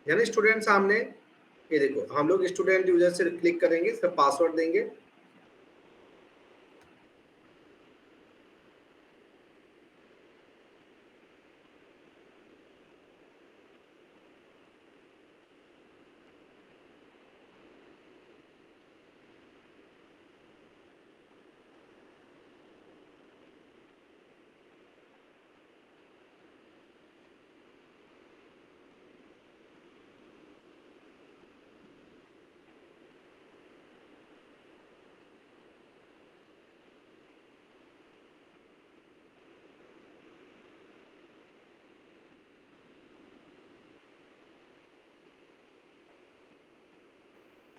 यानी स्टूडेंट सामने, ये देखो हम लोग स्टूडेंट यूजर से क्लिक करेंगे, इसका पासवर्ड देंगे।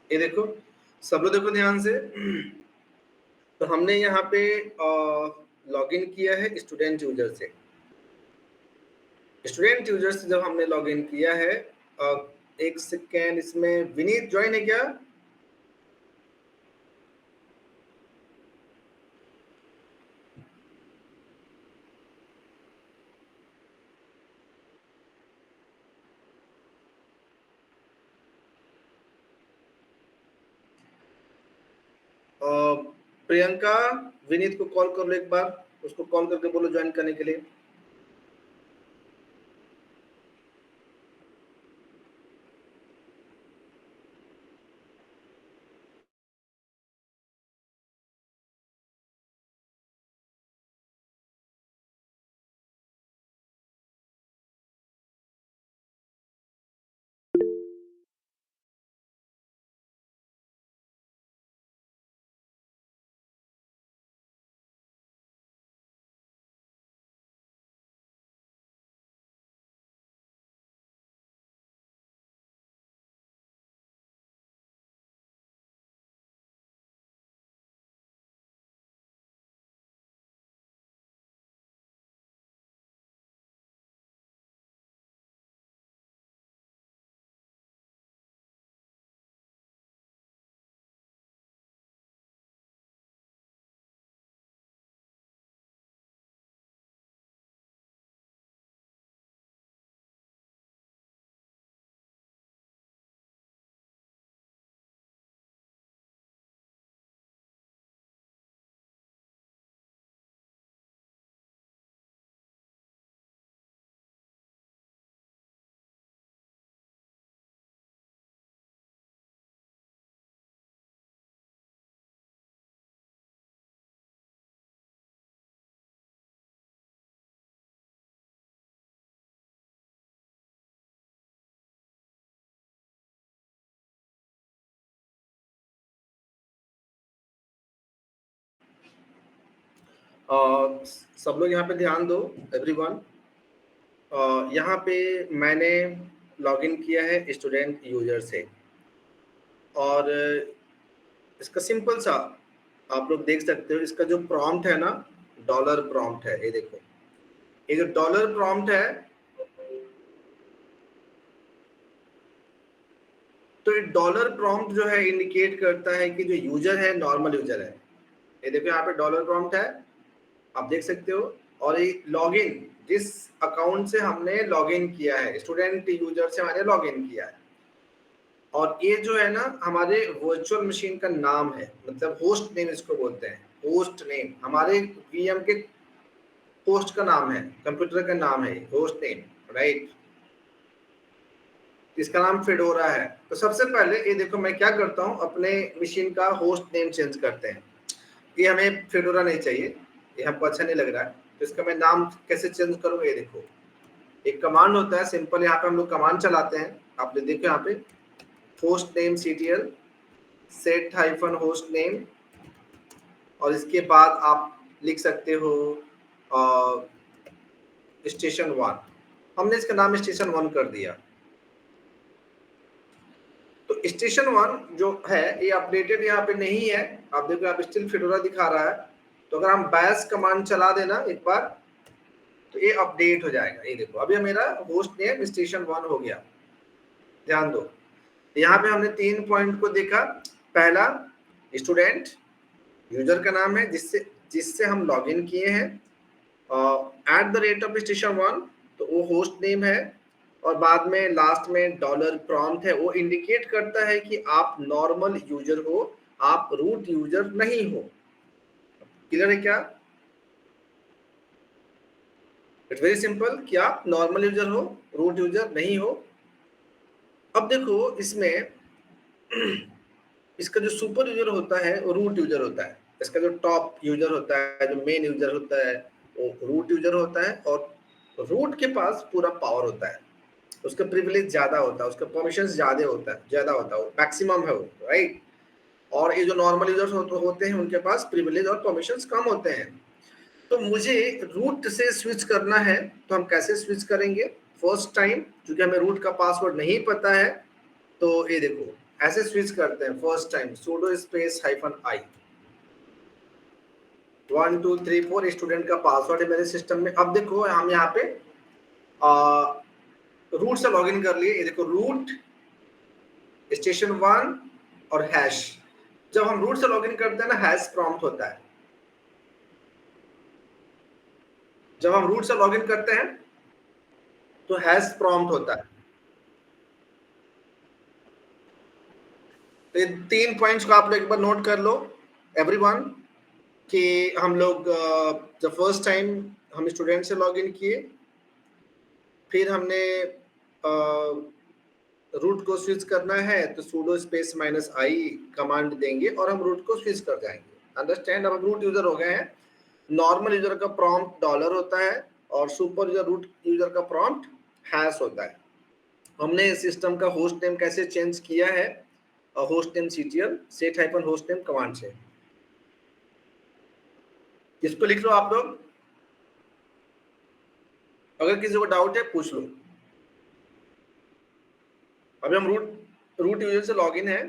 ये देखो, सब लोग देखो ध्यान से। तो हमने यहाँ पे लॉगिन किया है स्टूडेंट यूजर से। स्टूडेंट यूजर से जब हमने लॉगिन किया है, एक सेकेंड, इसमें विनीत ज्वाइन है क्या? प्रियंका, विनीत को कॉल कर लो एक बार, उसको कॉल करके बोलो ज्वाइन करने के लिए। सब लोग यहाँ पे ध्यान दो, एवरीवन। यहाँ पे मैंने लॉगिन किया है स्टूडेंट यूजर से, और इसका सिंपल सा आप लोग देख सकते हो, इसका जो प्रॉम्प्ट है ना, डॉलर प्रॉम्प्ट है। ये देखो, ये जो डॉलर प्रॉम्प्ट है, तो ये डॉलर प्रॉम्प्ट जो है इंडिकेट करता है कि जो यूजर है नॉर्मल यूजर है। ये देखो यहाँ पे डॉलर प्रॉम्प्ट है, आप देख सकते हो। और ये लॉगिन, जिस अकाउंट से हमने लॉगिन किया है, स्टूडेंट यूजर से हमने लॉगिन किया है, और ये जो है ना हमारे वर्चुअल मशीन का नाम है, मतलब होस्ट नेम इसको बोलते हैं। होस्ट नेम हमारे वीएम के होस्ट का नाम है, कंप्यूटर का नाम है होस्ट नेम, राइट। इसका नाम फेडोरा है। तो सबसे पहले ये देखो, मैं क्या करता हूँ, अपने मशीन का होस्ट नेम चेंज करते हैं। ये हमें फेडोरा नहीं चाहिए, ये हमको अच्छा नहीं लग रहा है, तो इसका मैं नाम कैसे चेंज करूँगा? ये देखो, एक कमांड होता है सिंपल, यहाँ पे हम लोग कमांड चलाते हैं। आपने देखो यहाँ पे host name ctl set hyphen host name, और इसके बाद आप लिख सकते हो स्टेशन 1। हमने इसका नाम स्टेशन 1 कर दिया। तो स्टेशन 1 जो है ये अपडेटेड यहाँ पे नहीं है, आप देखो आप स्टिल फेडोरा दिखा रहा है। तो अगर हम बैश कमांड चला देना एक बार, तो ये अपडेट हो जाएगा। ये देखो अभी मेरा होस्ट नेम स्टेशन 1 हो गया। ध्यान दो, यहाँ पे हमने 3 पॉइंट को देखा। पहला, स्टूडेंट यूजर का नाम है जिससे जिससे हम लॉगिन किए हैं, @स्टेशन 1, तो वो होस्ट नेम है। और बाद में लास्ट में डॉलर प्रॉम्प्ट है, वो इंडिकेट करता है कि आप नॉर्मल यूजर हो, आप रूट यूजर नहीं हो। क्लियर है क्या? इट्स वेरी सिंपल कि आप नॉर्मल यूजर हो, रूट यूजर नहीं हो। अब देखो इसमें इसका जो सुपर यूजर होता है वो रूट यूजर होता है, इसका जो टॉप यूजर होता है, जो मेन यूजर होता है वो रूट यूजर होता है, और रूट के पास पूरा पावर होता है, उसका प्रिविलेज ज्यादा होता है, उसका परमिशन ज्यादा होता है, वो मैक्सिमम है वो, राइट। और ये जो नॉर्मल यूजर्स होते हैं उनके पास प्रिविलेज और परमिशन कम होते हैं। तो मुझे रूट से स्विच करना है, तो हम कैसे स्विच करेंगे? फर्स्ट टाइम क्योंकि हमें रूट का पासवर्ड नहीं पता है, तो ये देखो ऐसे स्विच करते हैं। First time sudo space -i 1 2 3 4 student का पासवर्ड है मेरे सिस्टम में। अब देखो हम यहाँ पे रूट से लॉगिन कर लिए, ये देखो रूट स्टेशन 1 और हैश। जब हम रूट से लॉगिन करते हैं ना, हैश प्रॉम्प्ट होता है। जब हम रूट से लॉगिन करते हैं तो हैश प्रॉम्प्ट होता है। तो ये 3 पॉइंट्स को आप लोग एक बार नोट कर लो एवरीवन, कि हम लोग जब फर्स्ट टाइम हम स्टूडेंट से लॉगिन किए, फिर हमने रूट को स्विच करना है तो sudo स्पेस -i कमांड देंगे और हम रूट को स्विच कर जाएंगे। अंडरस्टैंड? अब हम रूट यूजर हो गए हैं। नॉर्मल यूजर का प्रॉम्प्ट डॉलर होता है और सुपर यूजर रूट यूजर का प्रॉम्प्ट हैश होता है। हमने सिस्टम का होस्ट नेम कैसे चेंज किया है? Host name ctl set-hostname command से। इसको लिख लो आप लोग, अगर किसी को डाउट है पूछ लो। अभी हम रूट यूजर से लॉगिन है।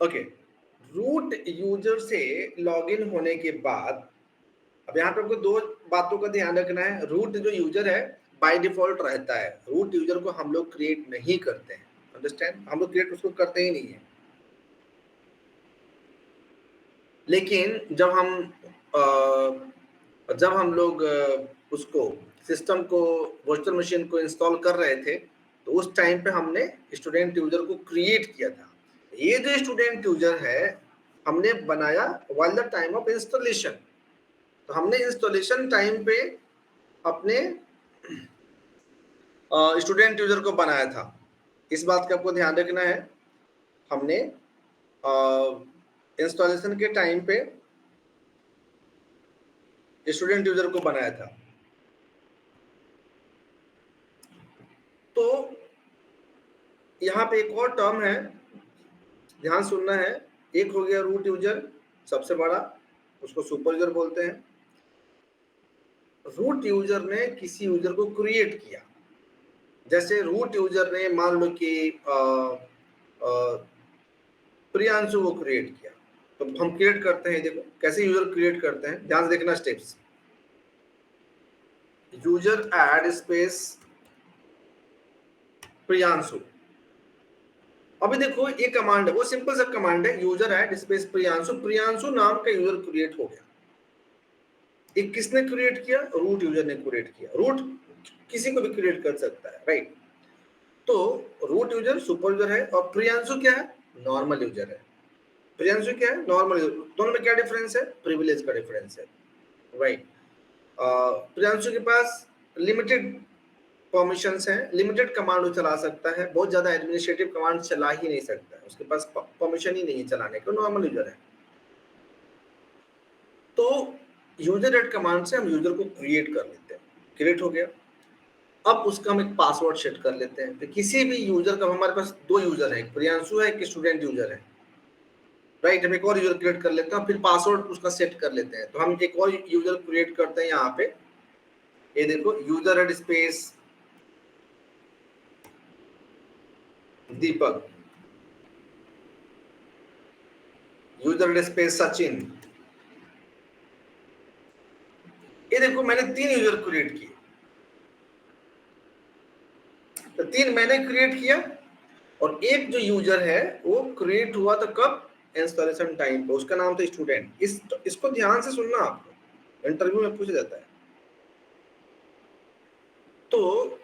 ओके, रूट यूजर से लॉगिन होने के बाद अब यहाँ पे आपको दो बातों का ध्यान रखना है। रूट जो यूजर है बाय डिफॉल्ट रहता है, रूट यूजर को हम लोग क्रिएट नहीं करते हैं। अंडरस्टैंड? हम लोग क्रिएट उसको करते ही नहीं है। लेकिन जब हम लोग उसको सिस्टम को वर्चुअल मशीन को इंस्टॉल कर रहे थे, तो उस टाइम पे हमने स्टूडेंट यूजर को क्रिएट किया था। ये जो स्टूडेंट यूजर है हमने बनाया while the time of installation. तो हमने इंस्टॉलेशन टाइम पे अपने स्टूडेंट यूजर को बनाया था। इस बात का आपको ध्यान रखना है। हमने इंस्टॉलेशन के टाइम पे स्टूडेंट यूजर को बनाया था। तो यहाँ पे एक और टर्म है, ध्यान सुनना है। एक हो गया रूट यूजर सबसे बड़ा, उसको सुपर यूजर बोलते हैं। रूट यूजर ने किसी यूजर को क्रिएट किया, जैसे रूट यूजर ने मान लो कि प्रियांशु को क्रिएट किया। तो हम क्रिएट करते हैं, देखो कैसे यूजर क्रिएट करते हैं, ध्यान से देखना steps. User add space Priyanshu. अभी देखो ये कमांड है, वो सिंपल सा कमांड है, user add space Priyanshu. Priyanshu नाम का यूजर क्रिएट हो गया। ये किसने क्रिएट किया? रूट यूजर ने क्रिएट किया। रूट किसी को भी क्रिएट कर सकता है, राइट। तो रूट यूजर सुपर यूजर है और प्रियांशु क्या है? नॉर्मल यूजर है। प्रियांशु क्या है? Normal user. दोनों में क्या डिफरेंस है? प्रिविलेज का डिफरेंस है, राइट। प्रियांशु के पास लिमिटेड परमिशंस हैं, लिमिटेड कमांड चला सकता है, बहुत ज्यादा एडमिनिस्ट्रेटिव कमांड चला ही नहीं सकता है, उसके पास परमिशन ही नहीं है चलाने का, नॉर्मल यूजर है। तो यूजर एड कमांड से हम यूजर को क्रिएट कर लेते हैं। क्रिएट हो गया। अब उसका हम एक पासवर्ड सेट कर लेते हैं। तो किसी भी यूजर का, हमारे पास दो यूजर है, एक प्रियांशु है, एक स्टूडेंट यूजर है, राइट। हम एक और यूजर क्रिएट कर लेते हैं, फिर पासवर्ड उसका सेट कर लेते हैं। तो हम एक और यूजर क्रिएट करते हैं यहाँ पे, ये देखो यूजर एड स्पेस दीपक, यूजर एड स्पेस सचिन। ये देखो मैंने 3 यूजर क्रिएट किए। तो 3 मैंने क्रिएट किया और एक जो यूजर है वो क्रिएट हुआ था कब? इंस्टॉलेशन टाइम पे, उसका नाम था स्टूडेंट। इसको ध्यान से सुनना, आपको इंटरव्यू में पूछा जाता है। तो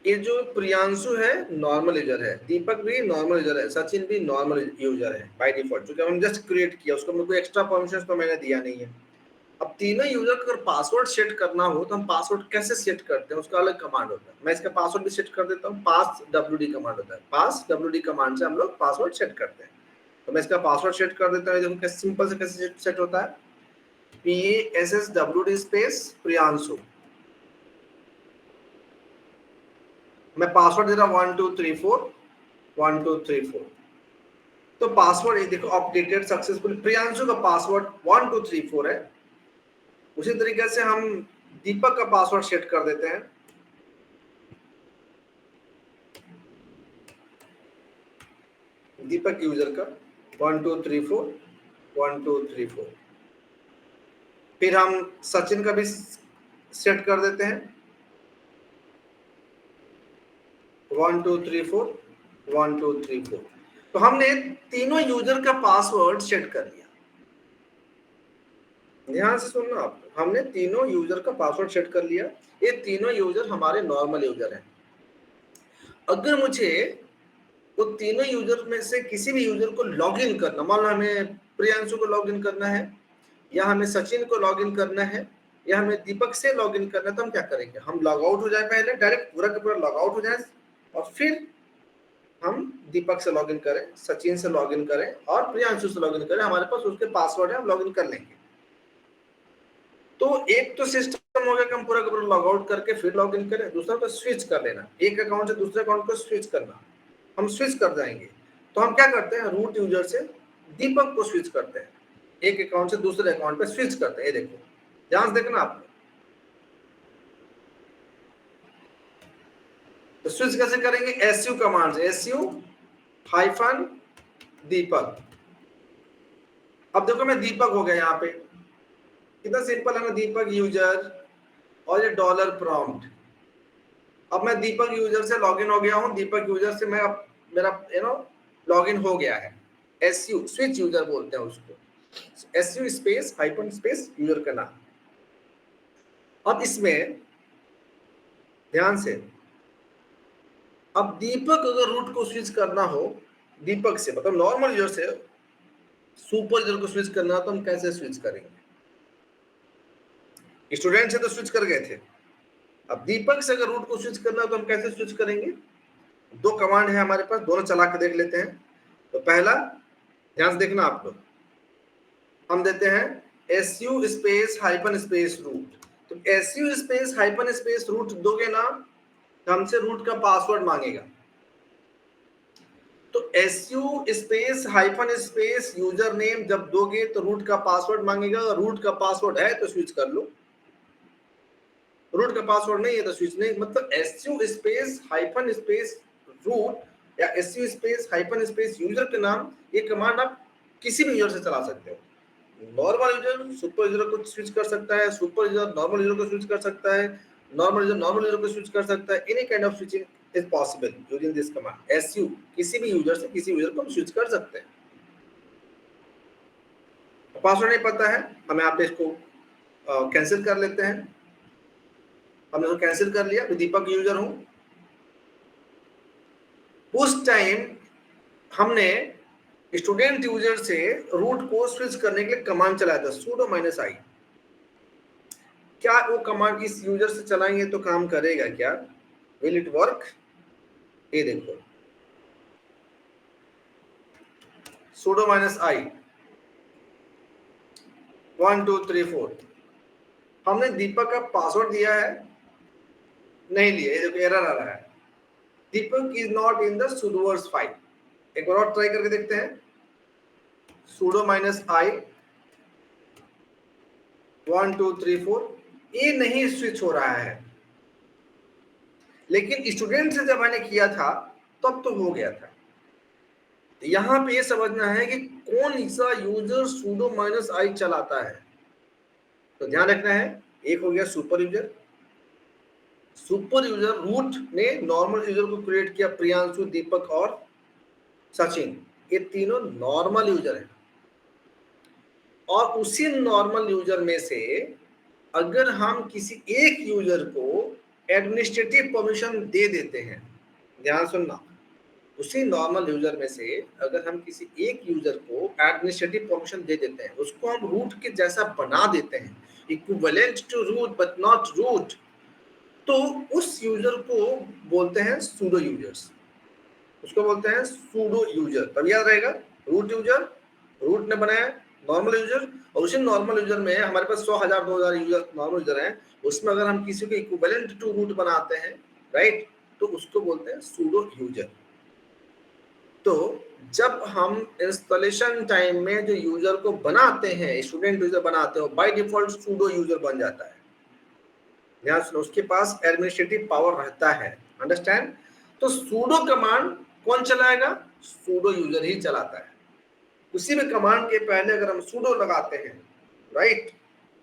ये जो प्रियांशु है नॉर्मल यूजर है, दीपक भी नॉर्मल यूजर है, सचिन भी नॉर्मल यूजर है बाय डिफॉल्ट, क्योंकि हम जस्ट क्रिएट किया, उसको कोई एक्स्ट्रा परमिशन तो मैंने दिया नहीं है। अब तीनों यूजर को अगर पासवर्ड सेट करना हो तो हम पासवर्ड कैसे सेट करते हैं, उसका अलग कमांड होता है। मैं इसका पासवर्ड भी सेट कर देता हूँ, पास wd कमांड होता है, पास wd कमांड से हम लोग पासवर्ड सेट करते हैं। तो मैं इसका पासवर्ड सेट कर देता हूँ, देखो कैसे सिंपल से कैसे सेट होता है, PASSWD स्पेस प्रियांशु, मैं पासवर्ड दे रहा हूँ 1234 तो पासवर्ड ये देखो अपडेटेड सक्सेसफुल, प्रियांशु का पासवर्ड 1234 है। उसी तरीके से हम दीपक का पासवर्ड सेट कर देते हैं, दीपक यूजर का 1234 फिर हम सचिन का भी सेट कर देते हैं 1234 तो हमने तीनों यूजर का पासवर्ड सेट कर लिया। ध्यान से सुनना आप, हमने तीनों यूजर का पासवर्ड सेट कर लिया, ये तीनों यूजर हमारे नॉर्मल यूजर हैं। अगर मुझे वो तीनों यूजर में से किसी भी यूजर को लॉगिन करना, मान लो हमें प्रियांशु को लॉगिन करना है, या हमें सचिन को लॉगिन करना है, या हमें दीपक से लॉगिन करना है, तो हम क्या करेंगे, हम लॉग आउट हो जाए, पहले डायरेक्ट पूरा का पूरा लॉग आउट हो जाए, और फिर हम दीपक से लॉगिन करें, सचिन से लॉगिन करें और प्रियांशु से लॉगिन करें, हमारे पास उसके पासवर्ड है, हम लॉगिन कर लेंगे। तो एक तो सिस्टम हो गया कि हम पूरा का पूरा लॉग आउट करके फिर लॉगिन करें, दूसरा तो स्विच कर लेना, एक अकाउंट से दूसरे अकाउंट को स्विच करना, हम स्विच कर जाएंगे। तो हम क्या करते हैं, रूट यूजर से दीपक को स्विच करते हैं, एक अकाउंट से दूसरे अकाउंट पे स्विच करते हैं। ये देखो, ध्यान से देखना आपने, तो स्विच कैसे करेंगे, su कमांड से, su हाइफन दीपक। अब देखो मैं दीपक हो गया, यहाँ पे कितना सिंपल है ना, दीपक यूजर और ये डॉलर प्रॉम्प्ट। अब मैं दीपक यूजर से लॉगिन हो गया हूँ, दीपक यूजर से मैं अब मेरा लॉगिन हो गया है, su स्विच यूजर बोलते हैं उसको, su space hyphen space user का नाम। अब इसमें ध्यान से, अब दीपक अगर रूट को स्विच करना हो, दीपक से मतलब नॉर्मल यूजर से सुपर यूजर को स्विच करना हो, तो हम कैसे स्विच करेंगे, स्टूडेंट से तो स्विच कर गए थे, अब दीपक से अगर रूट को स्विच करना हो तो हम कैसे स्विच करेंगे। दो कमांड है हमारे पास, दोनों चला के देख लेते हैं। तो पहला, ध्यान से देखना आप लोग, हम देते हैं su space hyphen space root. तो su space hyphen space root दोगे ना, हमसे रूट का पासवर्ड मांगेगा, तो su space hyphen space user name जब दोगे तो रूट का पासवर्ड मांगेगा, रूट का पासवर्ड है तो स्विच कर लो, रूट का पासवर्ड नहीं है तो स्विच नहीं। मतलब su space hyphen space root या su space hyphen space user के नाम, ये कमांड आप किसी भी यूजर से चला सकते हो। नॉर्मल यूजर सुपर यूजर को स्विच कर सकता है, सुपर यूजर नॉर्मल यूजर को स्विच कर सकता है, नॉर्मल यूजर को स्विच कर सकता है। Any kind of switching is possible using this command su, किसी भी यूजर से किसी यूजर को हम स्विच कर सकते हैं। पासवर्ड नहीं पता है, हमें आप इसको कैंसिल कर लेते हैं, हमने तो कैंसिल कर लिया, दीपक यूजर हूं। उस टाइम हमने स्टूडेंट यूजर से रूट को स्विच करने के लिए कमांड चलाया था sudo -i। क्या वो कमांड इस यूजर से चलाएंगे तो काम करेगा क्या, विल इट वर्क, ये देखो sudo -i 1234, हमने दीपक का पासवर्ड दिया है, नहीं लिया, ये देखो एरर आ रहा है, Deepak is not in the sudoers file. एक बार और ट्राई करके देखते हैं, sudo -i 1234, ये नहीं स्विच हो रहा है, लेकिन स्टूडेंट से जब मैंने किया था तब तो हो गया था। यहां पे ये समझना है कि कौन सा यूजर sudo -i चलाता है। तो ध्यान रखना है, एक हो गया super user, super user root ने नॉर्मल यूजर को क्रिएट किया, प्रियांशु दीपक और सचिन, ये तीनों नॉर्मल यूजर हैं। और उसी नॉर्मल यूजर में से अगर हम किसी एक यूजर को एडमिनिस्ट्रेटिव परमिशन दे देते हैं। ध्यान सुनना, उसी नॉर्मल यूजर में से अगर हम किसी एक यूजर को एडमिनिस्ट्रेटिव परमिशन दे देते हैं, उसको हम रूट के जैसा बना देते हैं, equivalent to root but not root, तो उस यूजर को बोलते हैं सूडो यूजर्स। उसको बोलते हैं सूडो यूजर। तब याद रहेगा, रूट यूजर, रूट ने बनाया नॉर्मल यूजर, और उसी नॉर्मल यूजर में हमारे पास 100,000 2,000 यूजर नॉर्मल यूजर हैं, उसमें अगर हम किसी को इक्विवेलेंट टू रूट बनाते हैं, राइट, तो उसको बोलते हैं सूडो यूजर। तो जब हम इंस्टॉलेशन टाइम में जो यूजर को बनाते हैं, स्टूडेंट यूजर बनाते हो, बाय डिफॉल्ट सूडो यूजर बन जाता है। ध्यान सुनो, उसके पास एडमिनिस्ट्रेटिव पावर रहता है। अंडरस्टैंड? तो सूडो कमांड कौन चलाएगा? सूडो यूजर ही चलाता है। उसी में कमांड के पहले अगर हम सूडो लगाते हैं, राइट,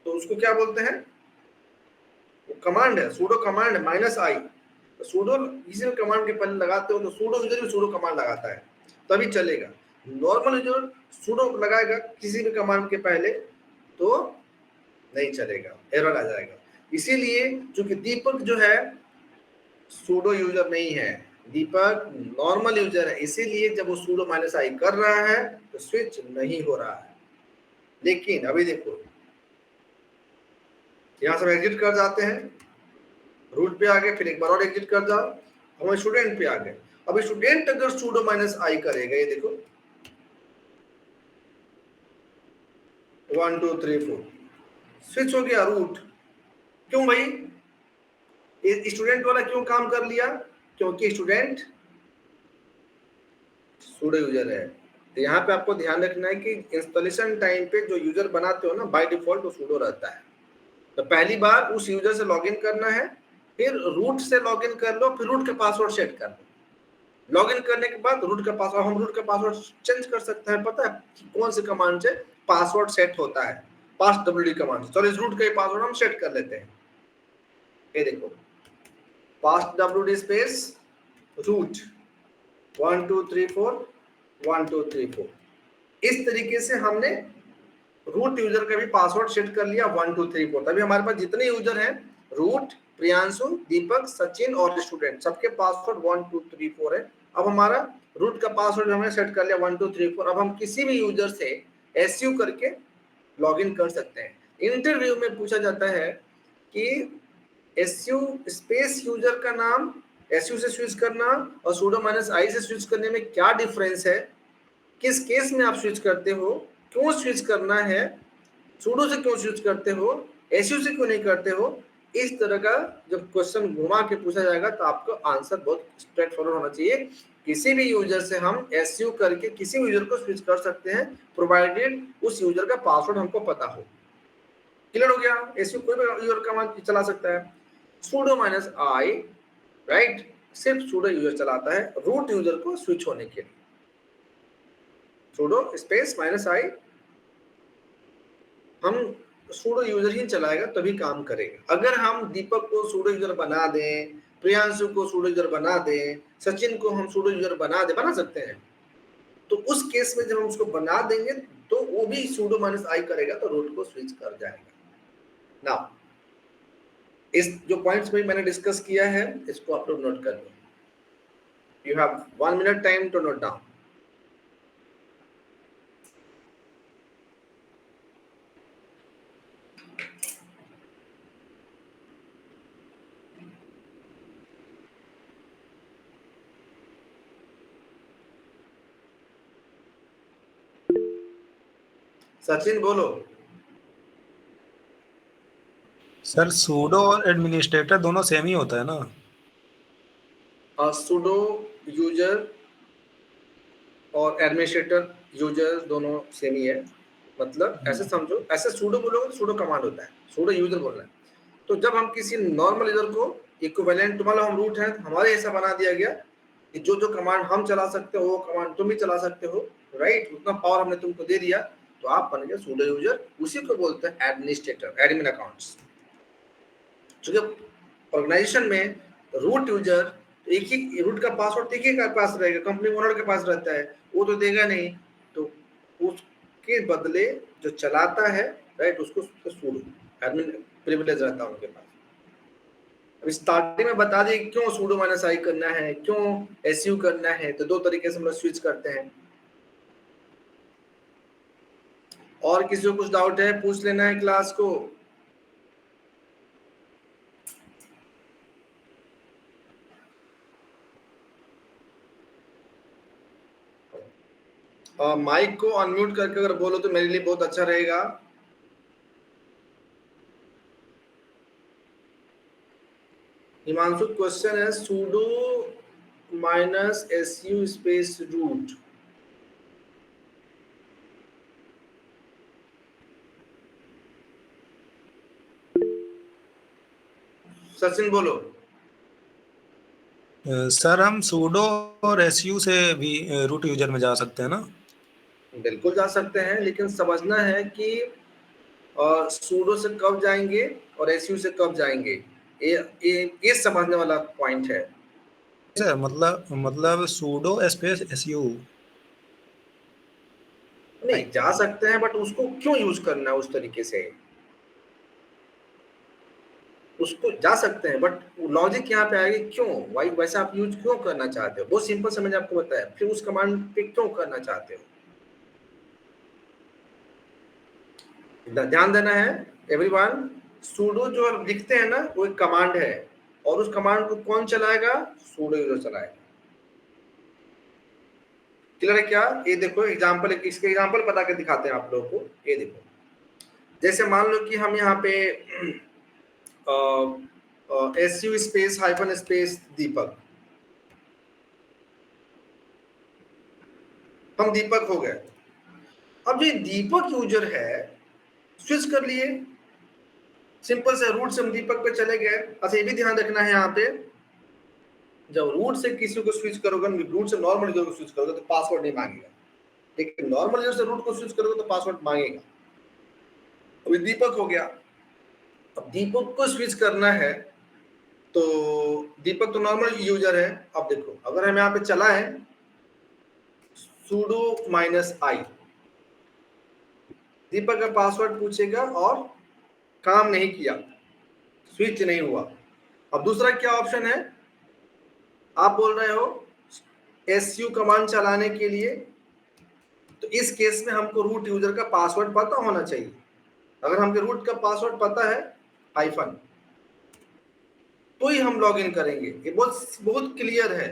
तो उसको क्या बोलते हैं? वो कमांड है, सूडो कमांड है, -i। तो सूडो इसी में कमांड के पहले लगाते हो तो सूडो यूजर भी सूडो कमांड लगाता है, तभी चलेगा। नॉर्मल यूजर सूडो लगाएगा किसी भी कमांड के पहले तो नहीं चलेगा, एरर आ जाएगा। इसीलिए चूंकि दीपक जो है सूडो यूजर नहीं है, दीपक नॉर्मल यूजर है, इसीलिए जब वो सूडो -i कर रहा है तो स्विच नहीं हो रहा है। लेकिन अभी देखो, यहां से एग्जिट कर जाते हैं, रूट पे आ गए, फिर एक बार और एग्जिट कर जाओ, हम स्टूडेंट पे आ गए। अब स्टूडेंट अगर सूडो -i करेगा, ये देखो 1 2 3 4 स्विच हो गया रूट। क्यों भाई? ये स्टूडेंट वाला क्यों काम कर लिया? क्योंकि स्टूडेंट सूडो यूजर है। तो यहाँ पे आपको ध्यान रखना है कि इंस्टॉलेशन टाइम पे जो यूजर बनाते हो ना, बाय डिफॉल्ट वो सूडो रहता है। तो पहली बार उस यूजर से लॉगिन करना है, फिर रूट से लॉगिन कर लो, फिर रूट का पासवर्ड सेट कर लो। लॉगिन करने के बाद रूट का पासवर्ड, हम रूट का पासवर्ड चेंज कर सकते हैं। पता है कि कौन से कमांड से पासवर्ड सेट होता है? passwd कमांड से। चलो इस रूट का पासवर्ड हम सेट कर लेते हैं। ये देखो, passwd स्पेस रूट 1 2 3 4 1 2 3 4। इस तरीके से हमने रूट यूजर का भी पासवर्ड सेट कर लिया 1 2 3 4। तभी हमारे पास जितने यूजर हैं, रूट, प्रियांशु, दीपक, सचिन और स्टूडेंट, सबके पासवर्ड 1 2 3 4 है। अब हमारा रूट का पासवर्ड हमने सेट कर लिया 1 2 3 4। अब हम किसी भी यूजर से एसयू करके लॉगिन कर सकते हैं। इंटरव्यू में पूछा जाता है कि एसयू स्पेस यूजर का नाम, एसयू से स्विच करना और सूडो -i से स्विच करने में क्या डिफरेंस है, किस केस में आप स्विच करते हो, क्यों स्विच करना है, सूडो से क्यों स्विच करते हो, एसयू से क्यों नहीं करते हो। इस तरह का जब क्वेश्चन घुमा के पूछा जाएगा तो आपको आंसर बहुत स्ट्रेट फॉरवर्ड होना चाहिए। किसी भी यूजर से हम एसयू करके किसी भी यूजर को स्विच कर सकते हैं, प्रोवाइडेड उस यूजर का पासवर्ड हमको पता हो। क्लियर हो गया? एसयू कोई भी यूजर कमांड चला सकता है। सूडो -i, राइट, सिर्फ सूडो यूजर चलाता है रूट यूजर को स्विच होने के लिए। सूडो स्पेस -i हम सूडो यूजर ही चलाएगा तभी काम करेगा। अगर हम दीपक को सूडो यूजर बना दें, प्रियांशु को सूडो यूजर बना दें, सचिन को हम सूडो यूजर बना सकते हैं, तो उस केस में जब हम उसको बना देंगे तो वो भी सूडो -i करेगा तो रूट को स्विच कर जाएगा। नाउ इस जो पॉइंट्स में मैंने डिस्कस किया है, इसको आप लोग नोट कर लो। You have 1 minute time to note down. Sachin बोलो। सर सूडो और एडमिनिस्ट्रेटर दोनों सेम ही होता है ना? सूडो यूजर और एडमिनिस्ट्रेटर यूजर दोनों सेम ही है। मतलब ऐसे समझो, ऐसे सूडो बोलोगे तो सूडो कमांड होता है, सूडो यूजर बोलना है। तो जब हम किसी नॉर्मल यूजर को इक्विवेलेंट, मान लो हम रूट है, हमारे ऐसा बना दिया गया कि जो जो कमांड हम चला सकते हो वो कमांड तुम भी चला सकते हो, राइट, उतना पावर हमने तुमको दे दिया, तो आप बन गए सूडो यूजर। उसी को बोलते हैं एडमिनिस्ट्रेटर, एडमिन अकाउंट्स। क्योंकि ऑर्गेनाइजेशन में रूट यूजर, एक ही रूट का पासवर्ड एक ही के पास रहेगा, कंपनी ओनर के पास रहता है, वो तो देगा नहीं, तो उसके बदले जो चलाता है, राइट, उसको सूडो एडमिन प्रिविलेज रहता है उनके पास। अब स्टार्टिंग में बता दिए क्यों sudo माइनस आई करना है, क्यों su करना है, तो दो तरीके से हम लोग स्विच करते हैं। और किसी को कुछ डाउट है पूछ लेना है क्लास को। माइक को अनम्यूट करके अगर बोलो तो मेरे लिए बहुत अच्छा रहेगा। हिमांशु क्वेश्चन है sudo minus su space root. Sachin बोलो। सर हम सूडो और एसयू से भी रूट यूजर में जा सकते हैं ना? बिल्कुल जा सकते हैं, लेकिन समझना है कि सूडो से कब जाएंगे और एसयू से कब जाएंगे, ये समझने वाला पॉइंट है। सर मतलब सूडो स्पेस एसयू। नहीं जा सकते हैं, बट उसको क्यों यूज करना है उस तरीके से, उसको जा सकते हैं बट लॉजिक यहाँ पे आएगी क्यों, वाई वैसा आप यूज क्यों करना चाहते हो, बहुत सिंपल से मैंने आपको बताया, फिर उस कमांड पे क्यों करना चाहते हो, ध्यान देना है एवरीवन। सूडो जो आप लिखते हैं ना वो एक कमांड है, और उस कमांड को कौन चलाएगा, सूडो यूजर चलाएगा। क्लियर है क्या? ये देखो एग्जांपल, इसके एग्जांपल बता के दिखाते हैं आप लोगों को। ये देखो, जैसे मान लो कि हम यहाँ पे एसयू स्पेस हाइफन स्पेस दीपक, हम दीपक हो गए। अब जो दीपक यूजर है स्विच कर लिए, सिंपल से रूट से हम दीपक पे चले गए। अच्छा ये भी ध्यान रखना है यहाँ पे, जब रूट से किसी को स्विच करोगे, रूट से नॉर्मल यूजर को स्विच करोगे तो पासवर्ड नहीं मांगेगा, लेकिन नॉर्मल यूजर से रूट को स्विच करोगे तो पासवर्ड मांगेगा। अभी दीपक हो गया, अब दीपक को स्विच करना है तो दीपक तो नॉर्मल यूजर है। अब देखो अगर हम यहाँ पे चलाएं sudo माइनस आई, दीपक का पासवर्ड पूछेगा और काम नहीं किया, स्विच नहीं हुआ। अब दूसरा क्या ऑप्शन है, आप बोल रहे हो su कमांड चलाने के लिए, तो इस केस में हमको रूट यूजर का पासवर्ड पता होना चाहिए। अगर हमको रूट का पासवर्ड पता है हाइफन, तो ही हम लॉग इन करेंगे। ये बहुत बहुत क्लियर है।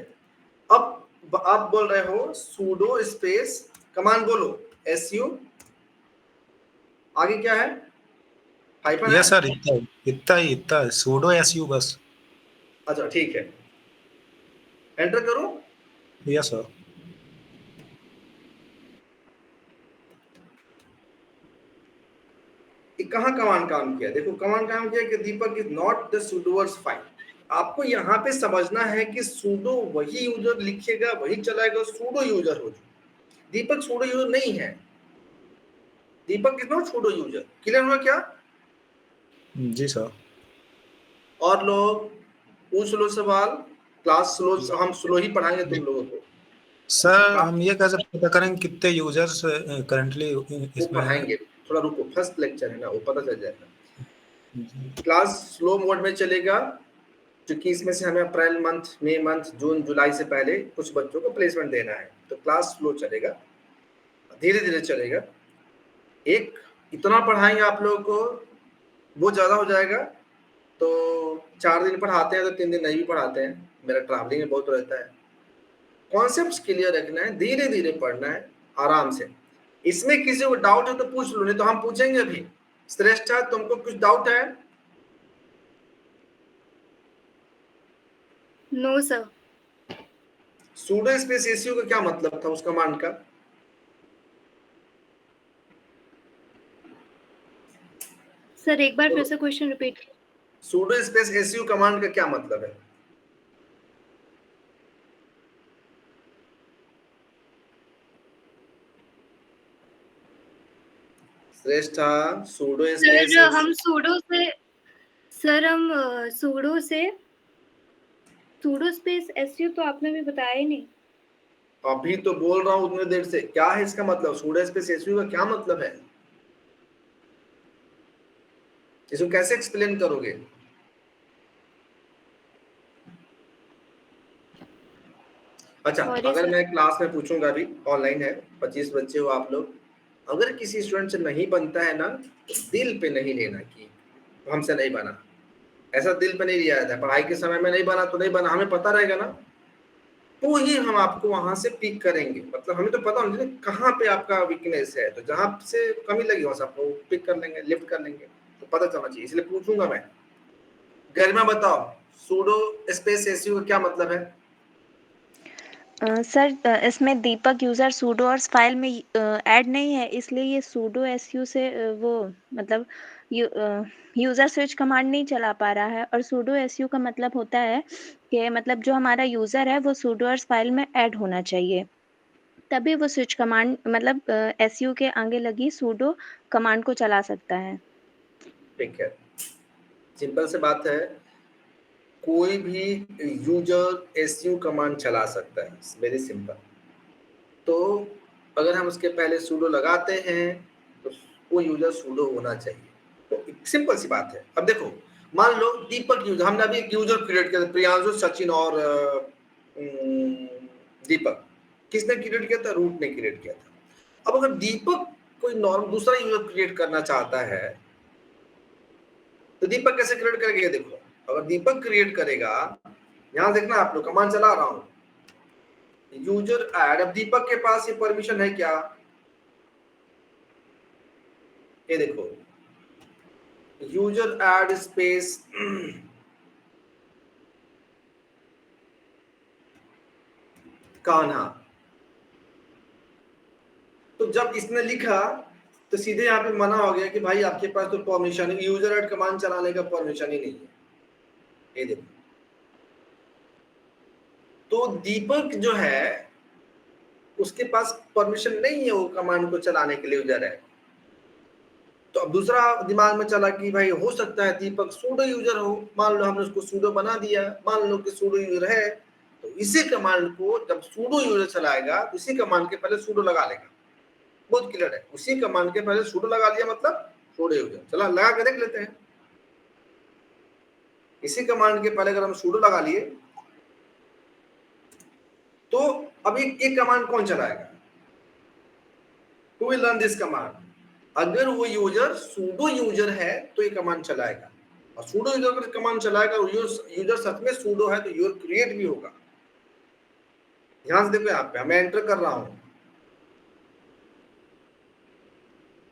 अब आप बोल रहे हो sudo स्पेस कमांड बोलो su, आगे क्या है, हाइफन है। यस सर, इतना ही सूडो एसयू बस। अच्छा ठीक है, एंटर करो। Yes sir. कहाँ कमांड काम किया, देखो कमांड काम किया कि Deepak is not the sudoers file. आपको यहाँ पे समझना है कि sudo वही यूजर लिखेगा वही चलाएगा, sudo यूजर हो, दीपक sudo यूजर नहीं है, Deepak is not sudo user. Clear हुआ क्या? जी सर। और लोग पूछ लो सवाल, क्लास स्लो, हम स्लो ही पढ़ाएंगे तुम लोगों को। सर हम ये कैसे पता करेंगे कितने यूजर्स करंटली वो इसमें हैं? पढ़ाएंगे, थोड़ा रुको, फर्स्ट लेक्चर है ना, वो पता चल जाएगा। क्लास स्लो मोड में चलेगा, क्योंकि इसमें से हमें अप्रैल मंथ, मई मंथ, जून जुलाई से पहले कुछ बच्चों को प्लेसमेंट देना है, तो क्लास स्लो चलेगा, धीरे धीरे चलेगा। एक इतना पढ़ाएंगे आप लोगों को, वो ज़्यादा हो जाएगा तो 4 दिन पढ़ाते हैं तो 3 दिन नहीं भी पढ़ाते हैं, मेरा ट्रैवलिंग में बहुत रहता है। कॉन्सेप्ट्स क्लियर रखना है, धीरे धीरे पढ़ना है, आराम से। इसमें किसी को डाउट है तो पूछ लो, नहीं तो हम पूछेंगे भी। श्रेष्ठा तुमको कुछ डाउट है? No sir. Sudo space SU का क्या मतलब था उस कमांड का? सर एक बार फिर से question repeat. Sudo space SU command का क्या मतलब है? श्रेष्ठा सूडो स्पेस सर हम सूडो से, सर हम सूडो से सूडो स्पेस एसयू तो आपने भी बताया ही नहीं। अभी तो बोल रहा हूँ उतने देर से, क्या है इसका मतलब, सूडो स्पेस एसयू का क्या मतलब है, इसको कैसे एक्सप्लेन करोगे? अच्छा, सॉरी अगर सर। मैं क्लास में पूछूंगा, अभी ऑनलाइन है, 25 बच्चे हो आप लोग, अगर किसी स्टूडेंट से नहीं बनता है ना, तो दिल पे नहीं लेना कि हमसे नहीं बना, ऐसा दिल पे नहीं लिया जाता है। पढ़ाई के समय में नहीं बना तो नहीं बना, हमें पता रहेगा ना, तो ही हम आपको वहां से पिक करेंगे। मतलब हमें तो पता होना चाहिए कहाँ पे आपका वीकनेस है, तो जहां से कमी लगी वहां से आपको पिक कर लेंगे, लिफ्ट कर लेंगे, तो पता चलना चाहिए, इसलिए पूछूंगा मैं। गरिमा बताओ, सूडो स्पेस एसयू का क्या मतलब है? सर इसमें दीपक यूजर सूडो और फाइल में ऐड नहीं है, इसलिए ये सूडो एसयू से वो मतलब यूजर स्विच कमांड नहीं चला पा रहा है। और सूडो एसयू का मतलब होता है कि मतलब जो हमारा यूजर है वो सूडो और फाइल में ऐड होना चाहिए, तभी वो स्विच कमांड मतलब एसयू के आगे लगी सूडो कमांड को चला सकता है। ठीक है, सिंपल से बात है, कोई भी यूजर एसयू कमांड चला सकता है, वेरी सिंपल। तो अगर हम उसके पहले सूडो लगाते हैं तो वो यूजर सूडो होना चाहिए, तो सिंपल सी बात है। अब देखो, मान लो दीपक यूजर, हमने अभी एक यूजर क्रिएट किया था, प्रियांशु, सचिन और दीपक, किसने क्रिएट किया था? रूट ने क्रिएट किया था। अब अगर दीपक कोई नॉर्मल दूसरा यूजर क्रिएट करना चाहता है, तो दीपक कैसे क्रिएट करेगा? ये देखो, अगर दीपक क्रिएट करेगा, यहां देखना आप लोग, कमांड चला रहा हूं, यूजर ऐड। अब दीपक के पास ये परमिशन है क्या? ये देखो, यूजर ऐड स्पेस कान्हा। तो जब इसने लिखा तो सीधे यहाँ पे मना हो गया कि भाई आपके पास तो परमिशन है, यूजर ऐड कमांड चलाने का परमिशन ही नहीं है। ये देखो, तो दीपक जो है उसके पास परमिशन नहीं है वो कमांड को चलाने के लिए, यूजर है। तो अब दूसरा दिमाग में चला कि भाई हो सकता है दीपक सूडो यूजर हो, मान लो हमने उसको सूडो बना दिया, मान लो कि सूडो यूजर है, तो इसी कमांड को जब सूडो यूजर चलाएगा तो इसी कमांड के पहले सूडो लगा लेगा। बहुत क्लियर है, उसी कमांड के पहले सूडो लगा लिया मतलब सूडो यूजर। चला लगा के देख लेते हैं, इसी कमांड के पहले अगर हम सूडो लगा लिए तो अब एक कमांड कौन चलाएगा? Who will run this command? अगर वो यूजर सूडो यूजर है तो ये कमांड चलाएगा, और सूडो यूजर अगर कमांड चलाएगा और यूजर सच में सूडो है तो यूजर क्रिएट भी होगा। ध्यान से देखो, यहाँ पे मैं एंटर कर रहा हूं,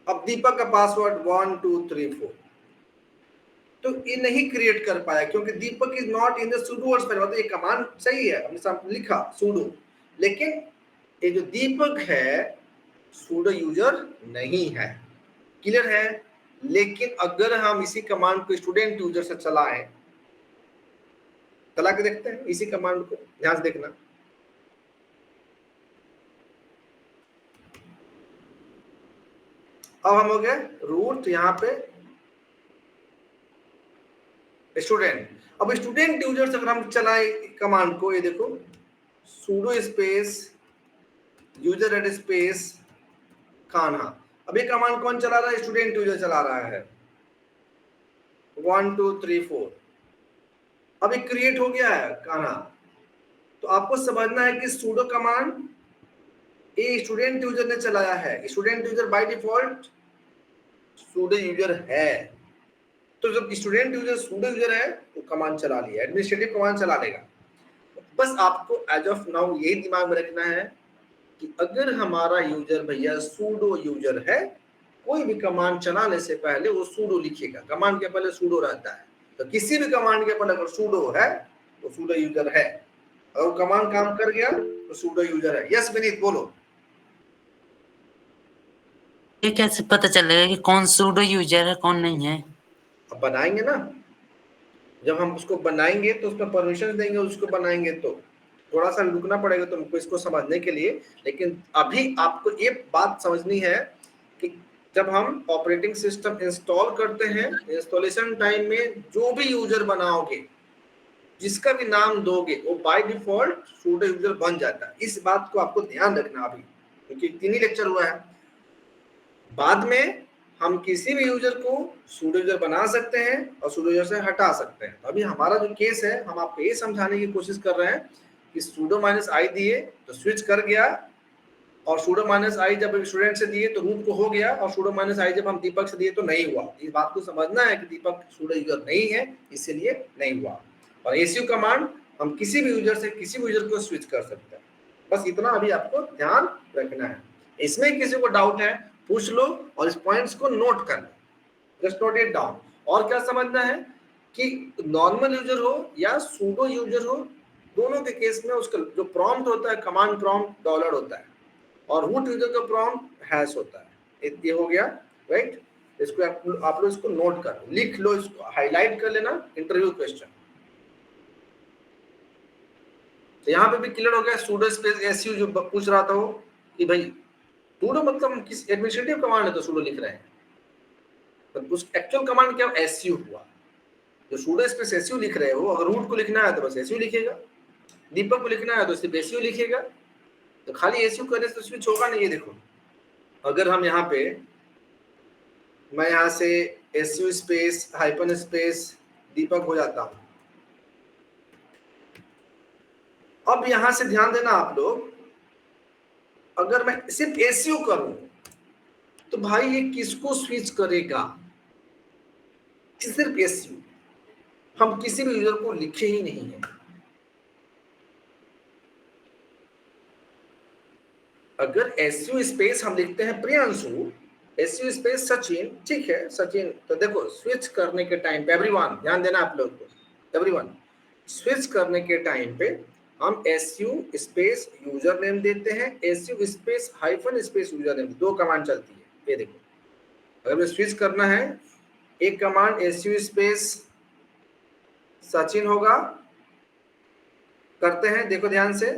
अब दीपक का पासवर्ड 1234, तो ये नहीं क्रिएट कर पाया क्योंकि Deepak is not in the sudoers file. मतलब ये कमांड सही है, हमने सामने लिखा सूडो, लेकिन ये जो दीपक है सूडो यूजर नहीं है। क्लियर है? लेकिन अगर हम इसी कमांड को स्टूडेंट यूजर से चलाएं, चला के देखते हैं इसी कमांड को, ध्यान से देखना। अब हम हो गए रूट, यहाँ पे स्टूडेंट। अब स्टूडेंट यूजर से अगर हम चलाएं कमांड को, ये देखो sudo space user add space Kanha. अब ये कमांड कौन चला रहा है? स्टूडेंट यूजर चला रहा है, 1234। अब ये क्रिएट हो गया है कान्हा। तो आपको समझना है कि सूडो कमांड ये स्टूडेंट यूजर ने चलाया है। Student user by default pseudo user है, तो जब स्टूडेंट यूजर सूडो यूजर है तो कमांड चला लिया, एडमिनिस्ट्रेटिव कमांड चला लेगा। बस आपको एज ऑफ नाउ यही दिमाग में रखना है कि अगर हमारा यूजर भैया सूडो यूजर है, कोई भी कमांड चलाने से पहले वो सूडो लिखेगा, कमांड के पहले सूडो रहता है। तो किसी भी कमांड के पहले अगर सूडो है तो सूडो यूजर है, अगर कमांड काम कर गया तो सूडो यूजर है। यस विनीत बोलो। ये कैसे पता चलेगा कि कौन सूडो यूजर है कौन नहीं है? अब बनाएंगे ना, जब हम उसको बनाएंगे तो उसमें परमिशन देंगे, उसको बनाएंगे तो थोड़ा सा रुकना पड़ेगा तुमको इसको समझने के लिए। लेकिन अभी आपको ये बात समझनी है कि जब हम ऑपरेटिंग सिस्टम इंस्टॉल करते हैं, इंस्टॉलेशन टाइम में जो भी यूजर बनाओगे, जिसका भी नाम दोगे, वो बाय डिफॉल्ट सूडो यूजर बन जाता है। इस बात को आपको ध्यान रखना अभी, क्योंकि 3 ही लेक्चर हुआ है। बाद में हम किसी भी यूजर को सूडो यूजर बना सकते हैं और सूडो यूजर से हटा सकते हैं। तो अभी हमारा जो केस है, हम आपको ये समझाने की कोशिश कर रहे हैं कि sudo माइनस आई दिए तो स्विच कर गया, और sudo माइनस आई जब स्टूडेंट से दिए तो रूट को हो गया, और sudo माइनस आई जब हम दीपक से दिए तो नहीं हुआ। इस बात को समझना है कि दीपक sudo यूजर नहीं है, इसीलिए नहीं हुआ। और su कमांड हम किसी भी यूजर से किसी भी यूजर को स्विच कर सकते हैं। बस इतना अभी आपको ध्यान रखना है। इसमें किसी को डाउट है पूछ लो, और इस पॉइंट्स को नोट कर लो, जस्ट नोट इट डाउन। और क्या समझना है कि नॉर्मल यूजर हो या सूडो यूजर हो, दोनों के केस में उसका जो प्रॉम्प्ट होता है कमांड प्रॉम्प्ट डॉलर होता है, और रूट यूजर का प्रॉम्प्ट हैश होता है। ये हो गया, राइट। इसको आप लोग इसको नोट कर लो, लिख लो, इसको हाईलाइट कर लेना, इंटरव्यू क्वेश्चन। तो यहाँ पे भी क्लियर हो गया। सूडो स्पेस एसयू जो पूछ रहा था वो कि भाई सूडो मतलब किस एडमिनिस्ट्रेटिव कमांड है तो सूडो लिख रहे हैं, तो उस एक्चुअल कमांड क्या एसयू हुआ। जो सूडो स्पेस एसयू लिख रहे हो, अगर रूट को लिखना है तो बस एसयू लिखेगा, दीपक को लिखना है तो सिर्फ एसयू लिखेगा। तो खाली एसयू करने से स्विच होगा नहीं। ये देखो, अगर हम यहाँ पे, मैं यहाँ से एसयू स्पेस हाइपन स्पेस दीपक हो जाता हूँ। अब यहाँ से ध्यान देना आप लोग, अगर मैं सिर्फ एसयू करूं तो भाई ये किसको स्विच करेगा? सिर्फ एसयू, हम किसी भी यूजर को लिखे ही नहीं है। अगर एसयू स्पेस हम लिखते हैं प्रियांशु, एसयू स्पेस सचिन, ठीक है सचिन, तो देखो स्विच करने के टाइम पे एवरीवन ध्यान देना आप लोग को, एवरीवन स्विच करने के टाइम पे हम एसयू स्पेस यूजर नेम देते हैं, SU space hyphen space user name, दो कमांड चलती है। ये देखो, अगर मैं स्विच करना है, एक कमांड एसयू स्पेस सचिन होगा, करते हैं, देखो ध्यान से,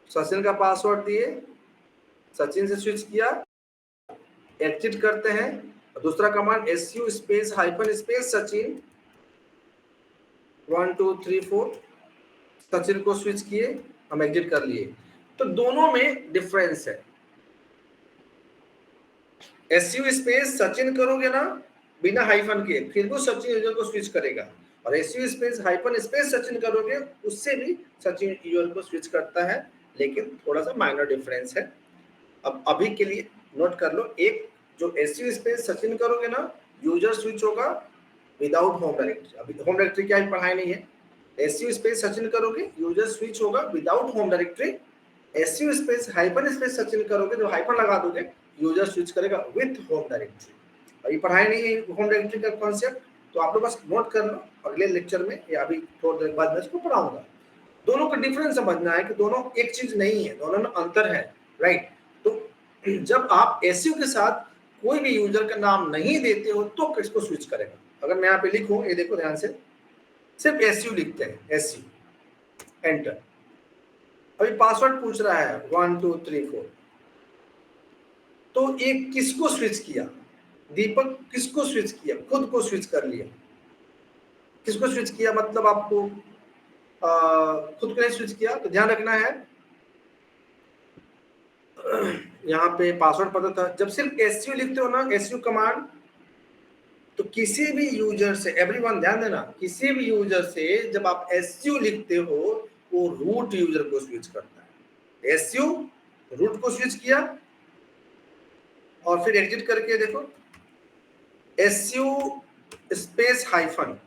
सचिन का पासवर्ड दिए, सचिन से स्विच किया, एग्जिट करते हैं, दूसरा command SU space hyphen space Sachin 1 2 3 4, Sachin को स्विच किए, हम एग्जिट कर लिए। तो दोनों में डिफरेंस है। एसयू स्पेस सचिन करोगे ना बिना हाइफन के, फिर वो सचिन यूजर को स्विच करेगा, और SU space hyphen space Sachin करोगे उससे भी सचिन यूजर को स्विच करता है, लेकिन थोड़ा सा माइनर डिफरेंस है। अब अभी के लिए नोट कर लो, एक जो एसयू स्पेस सचिन करोगे ना, यूजर स्विच होगा विदाउट होम डायरेक्टरी। अभी होम डायरेक्टरी क्या पढ़ाई नहीं है। एसयू स्पेस सचिन करोगे यूजर स्विच होगा without home directory, SU space hyphen space Sachin करोगे, जो हाइफन लगा दोगे यूजर स्विच करेगा विथ होम डायरेक्टरी। अभी पढ़ाई नहीं है होम डायरेक्टरी का कॉन्सेप्ट, तो आप लोग बस नोट कर लो, अगले लेक्चर में या अभी थोड़ी देर बाद में इसको पढ़ाऊंगा। दोनों का डिफरेंस समझना है कि दोनों एक चीज नहीं है, दोनों में अंतर है, राइट। तो जब आप एसयू के साथ कोई भी यूजर का नाम नहीं देते हो तो किसको स्विच करेगा? अगर मैं यहाँ पे लिखूं, ये देखो ध्यान से, सिर्फ एसयू लिखते हैं, एसयू एंटर। अभी पासवर्ड पूछ रहा है 1 2 3 4, तो ये किसको स्विच किया? दीपक किसको स्विच किया? खुद को स्विच कर लिया। किसको स्विच किया मतलब आपको खुद को नहीं स्विच किया, तो ध्यान रखना है। यहाँ पे पासवर्ड पता था, जब सिर्फ एसयू लिखते हो ना, एसयू कमांड, तो किसी भी यूजर से, एवरीवन ध्यान देना, किसी भी यूजर से जब आप एसयू लिखते हो वो रूट यूजर को स्विच करता है। एसयू रूट को स्विच किया, और फिर एग्जिट करके देखो एसयू स्पेस हाइफन,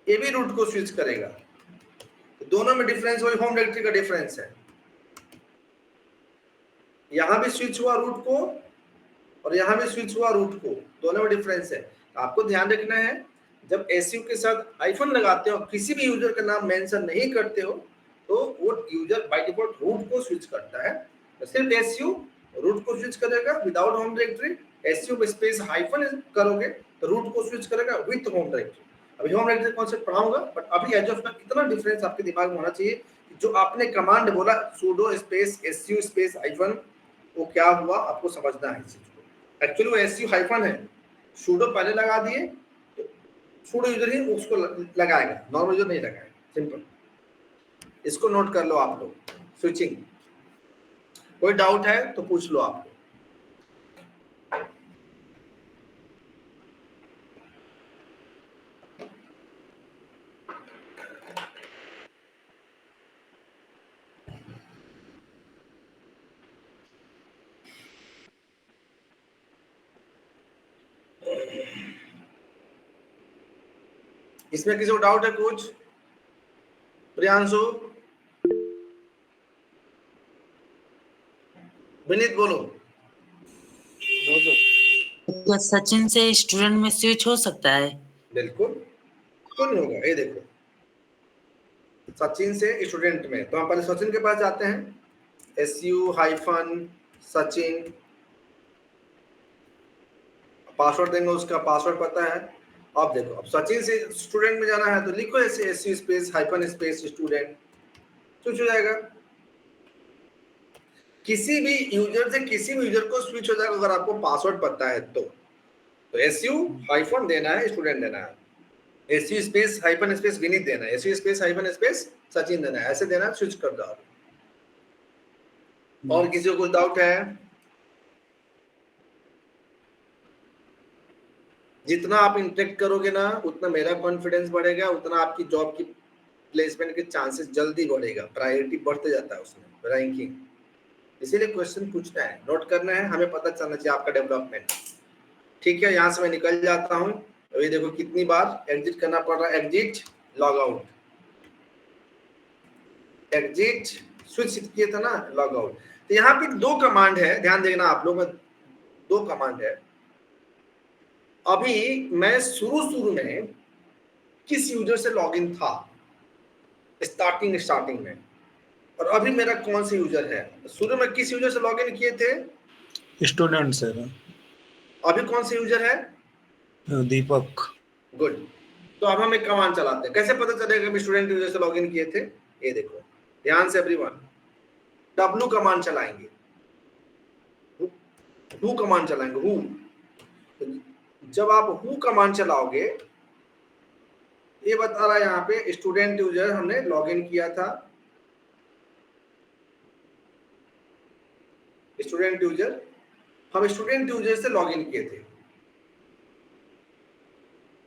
ये भी रूट को स्विच करेगा। दोनों में डिफरेंस वही होम डायरेक्टरी का डिफरेंस है। यहां भी स्विच हुआ रूट को, और यहां भी स्विच हुआ रूट को, दोनों में डिफरेंस है। आपको ध्यान रखना है, जब एसयू के साथ आइफन लगाते हो, किसी भी यूजर का नाम मेंशन नहीं करते हो, तो वो यूजर बाय डिफॉल्ट रूट को स्विच करता है। तो सिर्फ एसयू रूट को स्विच करेगा without home directory, SU space hyphen करोगे तो रूट को स्विच करेगा विद होम डायरेक्टरी। अभी होम डायरेक्टरी कॉन्सेप्ट पढ़ाऊंगा, बट अभी एज ऑफ नाउ इतना डिफरेंस आपके दिमाग में होना चाहिए, जो आपने कमांड बोला sudo space SU space hyphen, वो क्या हुआ आपको समझना है इस चीज को। एक्चुअली वो एसयू हाइफन है, sudo पहले लगा दिए तो sudo यूजर ही उसको लगाएगा, नॉर्मल यूजर नहीं लगाएगा, सिंपल। इसको नोट कर लो आप लोग। स्विचिंग, कोई डाउट है तो पूछ लो आप। इसमें किसी को डाउट है कुछ? प्रियांशु, विनीत बोलो। क्या सचिन से स्टूडेंट में स्विच हो सकता है? बिल्कुल, क्यों नहीं होगा? ये देखो, सचिन से स्टूडेंट में, तो हम पहले सचिन के पास जाते हैं। SU हाइफन सचिन, पासवर्ड देंगे, उसका पासवर्ड पता है। अब देखो, अब सचिन से स्टूडेंट में जाना है तो लिखो ऐसे SU space hyphen space student, switch हो जाएगा। किसी भी यूजर से किसी भी यूजर को स्विच हो जाएगा अगर आपको पासवर्ड पता है तो SU हाइफन देना है, स्टूडेंट देना है, SU space hyphen space Vineet देना है, SU space hyphen space Sachin देना है, ऐसे देना है, स्विच कर दो। और किसी को कुछ डाउट है? जितना आप इंटरेक्ट करोगे ना, उतना मेरा कॉन्फिडेंस बढ़ेगा, उतना आपकी जॉब की प्लेसमेंट के चांसेस जल्दी बढ़ेगा, प्रायोरिटी बढ़ते जाता है उसमें, रैंकिंग। इसीलिए क्वेश्चन पूछना है, नोट करना है, हमें पता चलना चाहिए आपका डेवलपमेंट। ठीक है, यहाँ से मैं निकल जाता हूँ। अभी देखो कितनी बार एग्जिट करना पड़ रहा है, exit, log out, exit, switch किए था ना, लॉग आउट। तो यहाँ पे 2 कमांड है, ध्यान देना आप लोग, 2 कमांड है। अभी मैं शुरू में किस यूजर से लॉगिन था, स्टार्टिंग में, और अभी मेरा कौन सा यूजर है? शुरू में किस यूजर से लॉगिन किए थे? Student sir. अभी कौन सा यूजर है? दीपक। गुड। तो अब हम एक कमांड चलाते हैं, कैसे पता चलेगा कि स्टूडेंट यूजर से लॉगिन किए थे? ये देखो ध्यान से एवरीवन, W कमांड चलाएंगे, who कमांड चलाएंगे, who। जब आप who कमांड चलाओगे, ये बता रहा है यहाँ पे स्टूडेंट यूजर हमने लॉगिन किया था, स्टूडेंट यूजर, हम स्टूडेंट यूजर से लॉगिन किए थे।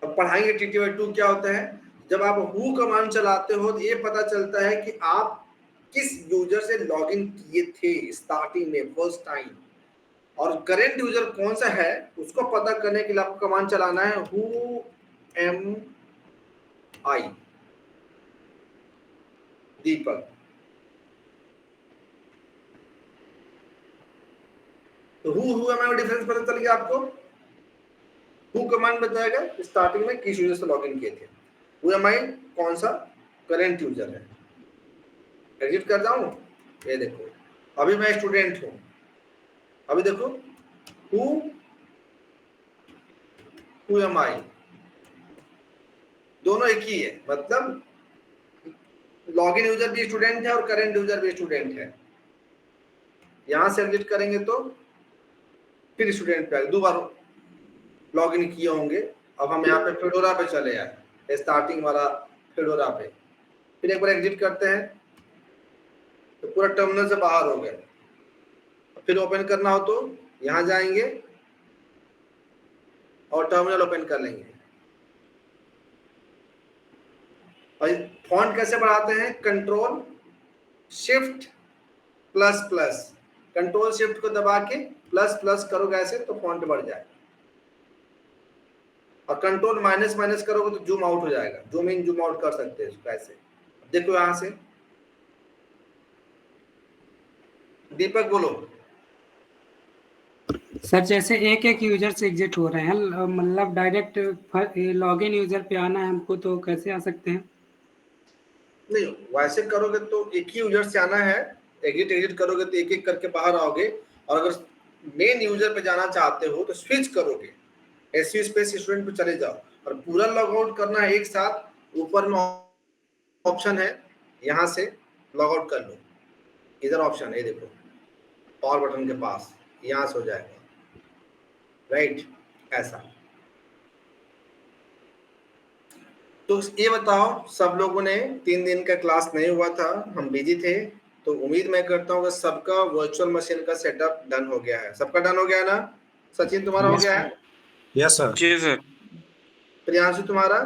अब पढ़ाएंगे TTY2 क्या होता है। जब आप who कमांड चलाते हो तो ये पता चलता है कि आप किस यूजर से लॉगिन किए थे स्टार्टिंग में, फर्स्ट टाइम, और करेंट यूजर कौन सा है उसको पता करने के लिए आपको कमांड चलाना है who am I, दीपक। तो who am I का डिफरेंस पता चल गया आपको। who कमांड बताएगा स्टार्टिंग में किस यूजर से लॉगिन किए थे, who am I कौन सा करेंट यूजर है। एग्जिट कर जाऊं, ये देखो अभी मैं स्टूडेंट हूं, अभी देखो who am I, दोनों एक ही है, मतलब लॉगिन यूजर भी स्टूडेंट है और करेंट यूजर भी स्टूडेंट है। यहां से एग्जिट करेंगे तो फिर स्टूडेंट पे 2 बार लॉगिन किए होंगे। अब हम यहाँ पे फेडोरा पे चले आए, स्टार्टिंग वाला फेडोरा पे, फिर एक बार एग्जिट करते हैं तो पूरा टर्मिनल से बाहर हो गए। फिर ओपन करना हो तो यहाँ जाएंगे और टर्मिनल ओपन कर लेंगे। और फॉन्ट कैसे बढ़ाते हैं, control shift plus plus, control shift को दबा के प्लस प्लस करोगे ऐसे तो फॉन्ट बढ़ जाए, और कंट्रोल माइनस माइनस करोगे तो जूम आउट हो जाएगा, जूम इन जूम आउट कर सकते हैं इसको ऐसे। देखो यहां से दीपक बोलो। सर जैसे एक एक यूजर से एग्जिट हो रहे हैं, मतलब डायरेक्ट लॉगिन यूजर पे आना है हमको, तो कैसे आ सकते हैं? नहीं, वैसे करोगे तो एक ही यूजर से आना है, एग्जिट करोगे तो एक एक करके बाहर आओगे, और अगर मेन यूजर पे जाना चाहते हो तो स्विच करोगे, SU स्पेस स्टूडेंट पे चले जाओ और पूरा लॉग आउट करना है एक साथ। ऊपर में ऑप्शन है, यहाँ से लॉग आउट कर लो, इधर ऑप्शन है, देखो पावर बटन के पास, यहाँ से हो जाएगा, राइट ऐसा। तो ये बताओ, सब लोगों ने 3 दिन का क्लास नहीं हुआ था, हम बिजी थे, तो उम्मीद मैं करता हूँ कि सबका वर्चुअल मशीन का सेटअप डन हो गया है। सबका डन हो गया है ना? सचिन तुम्हारा हो गया है? Yes sir. जी सर। प्रियांशु तुम्हारा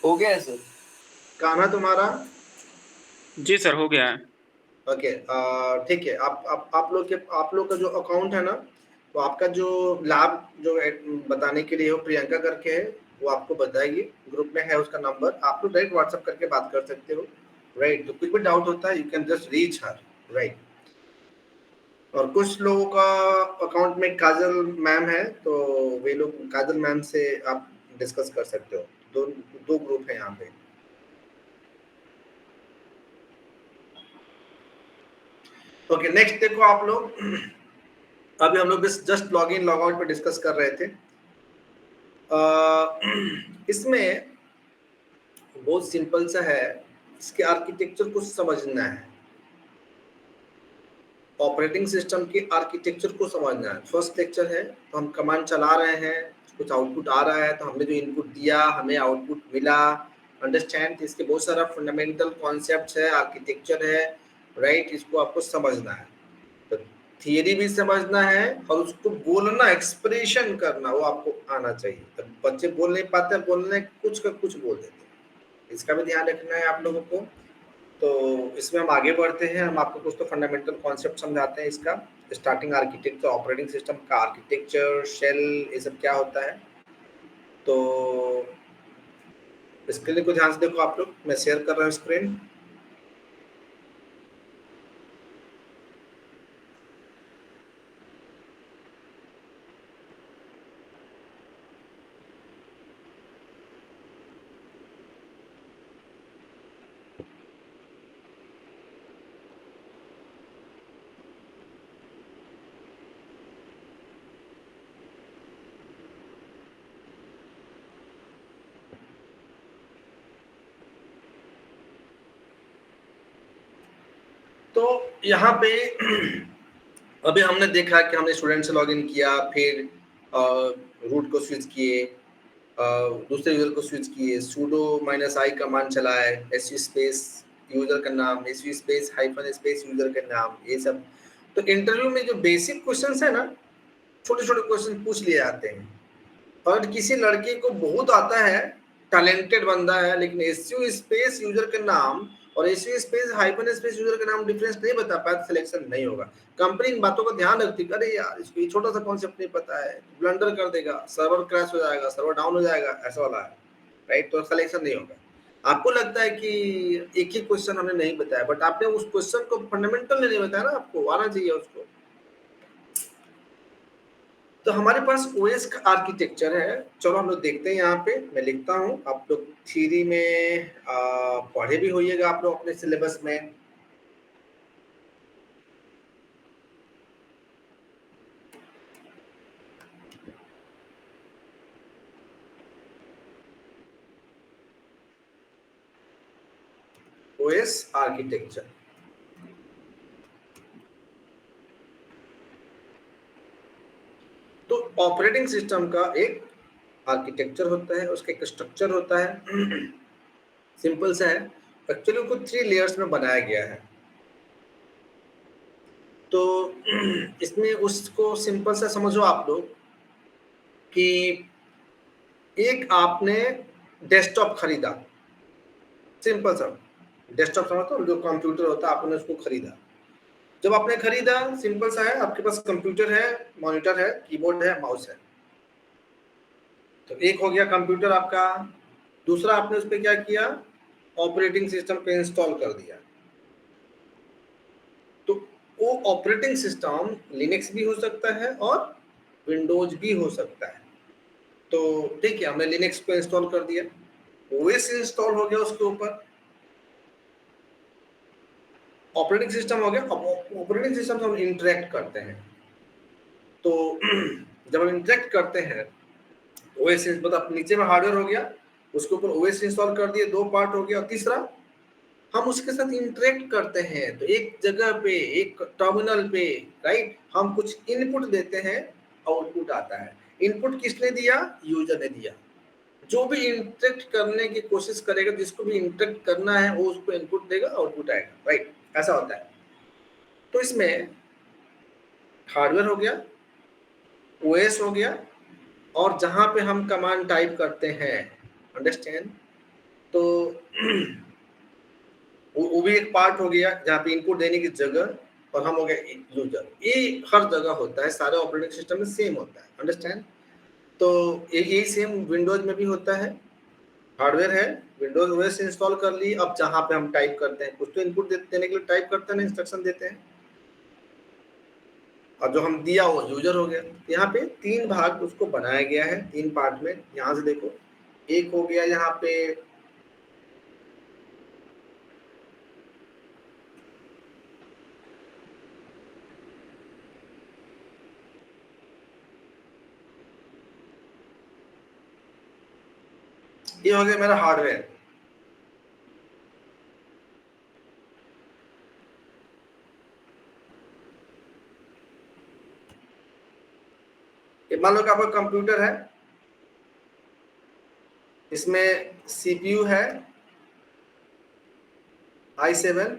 हो गया है सर। कान्हा तुम्हारा? जी सर हो गया है। ओके, ठीक है। आप लोग का जो अकाउंट है ना, तो आपका जो लैब जो बताने के लिए हो प्रियंका करके है, वो आपको बताएगी, ग्रुप में है उसका नंबर, आप लोग डायरेक्ट व्हाट्सएप करके बात कर सकते हो, राइट। तो कुछ भी डाउट होता है you can just reach her, right. और कुछ लोगों का अकाउंट में काजल मैम है, तो वे लोग काजल मैम से आप डिस्कस कर सकते हो। दो ग्रुप है यहाँ पे। ओके, नेक्स्ट देखो आप लोग, अभी हम लोग just log in log out पे डिस्कस कर रहे थे। इसमें बहुत सिंपल सा है, इसके आर्किटेक्चर को समझना है, ऑपरेटिंग सिस्टम के आर्किटेक्चर को समझना है। फर्स्ट लेक्चर है, तो हम कमांड चला रहे हैं, कुछ आउटपुट आ रहा है, तो हमने जो इनपुट दिया हमें आउटपुट मिला, अंडरस्टैंड। इसके बहुत सारा फंडामेंटल कॉन्सेप्ट्स है, आर्किटेक्चर है, राइट। इसको आपको समझना है, तो थियरी भी समझना है और उसको बोलना, एक्सप्रेशन करना वो आपको आना चाहिए। तो बच्चे बोल नहीं पाते, बोलने कुछ का कुछ बोल देते हैं, इसका भी ध्यान रखना है आप लोगों को। तो इसमें हम आगे बढ़ते हैं, हम आपको कुछ तो फंडामेंटल कॉन्सेप्ट समझाते हैं इसका, स्टार्टिंग आर्किटेक्चर, ऑपरेटिंग सिस्टम का आर्किटेक्चर, शेल, ये सब क्या होता है। तो इसके लिए को ध्यान से देखो आप लोग, मैं शेयर कर रहा हूँ स्क्रीन। तो यहाँ पे अभी हमने देखा कि हमने स्टूडेंट से लॉगिन किया, फिर रूट को स्विच किए, दूसरे यूजर को स्विच किए, sudo -i कमांड चलाए, su स्पेस यूजर का नाम, su space hyphen space user का नाम, ये सब। तो इंटरव्यू में जो बेसिक क्वेश्चंस है ना, छोटे छोटे क्वेश्चन पूछ लिए जाते हैं। और किसी लड़के को बहुत आता है, टैलेंटेड बंदा है, लेकिन su स्पेस यूजर का नाम और su space hyphen space user का नाम डिफरेंस नहीं बता पाया, तो सिलेक्शन नहीं होगा। कंपनी इन बातों का ध्यान रखती है, अरे यार इसको ये छोटा सा कॉन्सेप्ट नहीं पता है, ब्लंडर कर देगा, सर्वर क्रैश हो जाएगा, सर्वर डाउन हो जाएगा, ऐसा वाला है, राइट। तो सिलेक्शन नहीं होगा। आपको लगता है कि एक ही क्वेश्चन हमने नहीं बताया, बट आपने उस क्वेश्चन को फंडामेंटल नहीं बताया ना, आपको आना चाहिए उसको। तो हमारे पास ओएस का आर्किटेक्चर है, चलो हम लोग देखते हैं। यहाँ पे मैं लिखता हूँ, आप लोग थ्योरी में पढ़े भी होइएगा आप लोग अपने सिलेबस में। ओएस आर्किटेक्चर, तो ऑपरेटिंग सिस्टम का एक आर्किटेक्चर होता है, उसका एक स्ट्रक्चर होता है, सिंपल सा है। एक्चुअली उसको 3 लेयर्स में बनाया गया है। तो इसमें उसको सिंपल सा समझो आप लोग कि एक आपने डेस्कटॉप खरीदा, सिंपल सा डेस्कटॉप समझो, जो कंप्यूटर होता है, आपने उसको खरीदा। जब आपने खरीदा, सिंपल सा है, आपके पास कंप्यूटर है, मॉनिटर है, कीबोर्ड है, माउस है। तो एक हो गया कंप्यूटर आपका। दूसरा आपने उस पर क्या किया, ऑपरेटिंग सिस्टम पे इंस्टॉल कर दिया। तो वो ऑपरेटिंग सिस्टम लिनक्स भी हो सकता है और विंडोज भी हो सकता है। तो ठीक है, हमने लिनक्स को इंस्टॉल कर दिया, ओएस इंस्टॉल हो गया उसके ऊपर, ऑपरेटिंग सिस्टम हो गया। अब ऑपरेटिंग सिस्टम से हम इंटरेक्ट करते हैं। तो जब हम इंटरेक्ट करते हैं, ओएस मतलब नीचे में हार्डवेयर हो गया, उसके ऊपर ओएस इंस्टॉल कर दिए, 2 पार्ट हो गया। और तीसरा, हम उसके साथ इंटरेक्ट करते हैं। तो एक जगह पे, एक टर्मिनल पे, राइट, हम कुछ इनपुट देते हैं, आउटपुट आता है। इनपुट किसने दिया, यूजर ने दिया। जो भी इंटरेक्ट करने की कोशिश करेगा, जिसको भी इंटरेक्ट करना है, वो उसको इनपुट देगा, आउटपुट आएगा, राइट, ऐसा होता है। तो इसमें हार्डवेयर हो गया, ओएस हो गया, और जहां पे हम कमांड टाइप करते हैं, अंडरस्टैंड। तो वो भी एक पार्ट हो गया, जहाँ पे इनपुट देने की जगह और हम हो गए यूजर। ये हर जगह होता है, सारे ऑपरेटिंग सिस्टम में सेम होता है, अंडरस्टैंड। तो यही सेम विंडोज में भी होता है, हार्डवेयर है, विंडोज ओएस इंस्टॉल कर ली। अब जहाँ पे हम टाइप करते हैं, कुछ तो इनपुट देने के लिए टाइप करते हैं ना, इंस्ट्रक्शन देते हैं, और जो हम दिया वो यूजर हो गया। यहाँ पे 3 भाग उसको बनाया गया है, 3 पार्ट में। यहाँ से देखो, एक हो गया यहाँ पे ये हो गया मेरा हार्डवेयर। ये मान लो कि आपका कंप्यूटर है, इसमें सीपीयू है i7,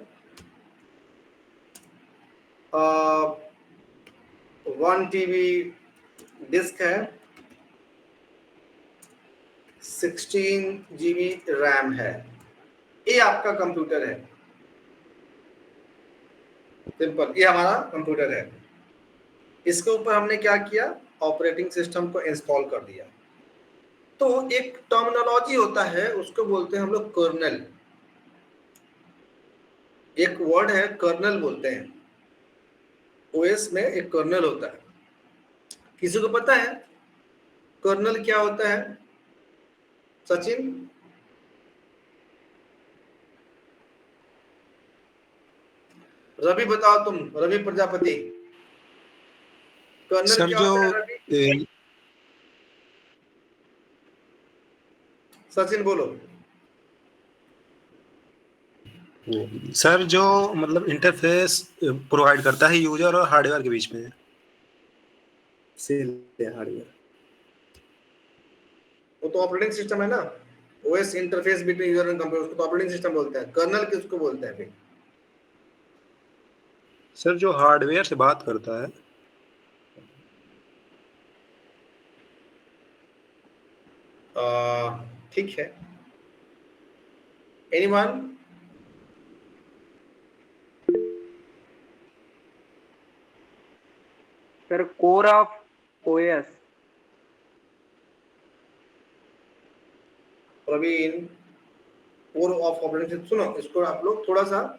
1 टीबी डिस्क है, 16 जीबी रैम है। ये आपका कंप्यूटर है, सिंपल, ये हमारा कंप्यूटर है। इसके ऊपर हमने क्या किया, ऑपरेटिंग सिस्टम को इंस्टॉल कर दिया। तो एक टर्मिनोलॉजी होता है, उसको बोलते हैं हम लोग कर्नेल। एक वर्ड है कर्नेल बोलते हैं, ओएस में एक कर्नेल होता है। किसी को पता है कर्नेल क्या होता है? सचिन, रवि बताओ, तुम रवि प्रजापति, कर्नेल सर क्या जो होता है रवि? सचिन बोलो। सर जो मतलब इंटरफेस प्रोवाइड करता है यूजर और हार्डवेयर के बीच में। सेल हार्डवेयर, वो तो ऑपरेटिंग सिस्टम है ना। OS interface between user and computer, उसको तो ऑपरेटिंग सिस्टम बोलते हैं। कर्नेल किसको बोलते हैं फिर? सर जो हार्डवेयर से बात करता है। ठीक है, anyone? Sir core of OS. Praveen, core of operating system. सुनो, इसको आप लोग थोड़ा सा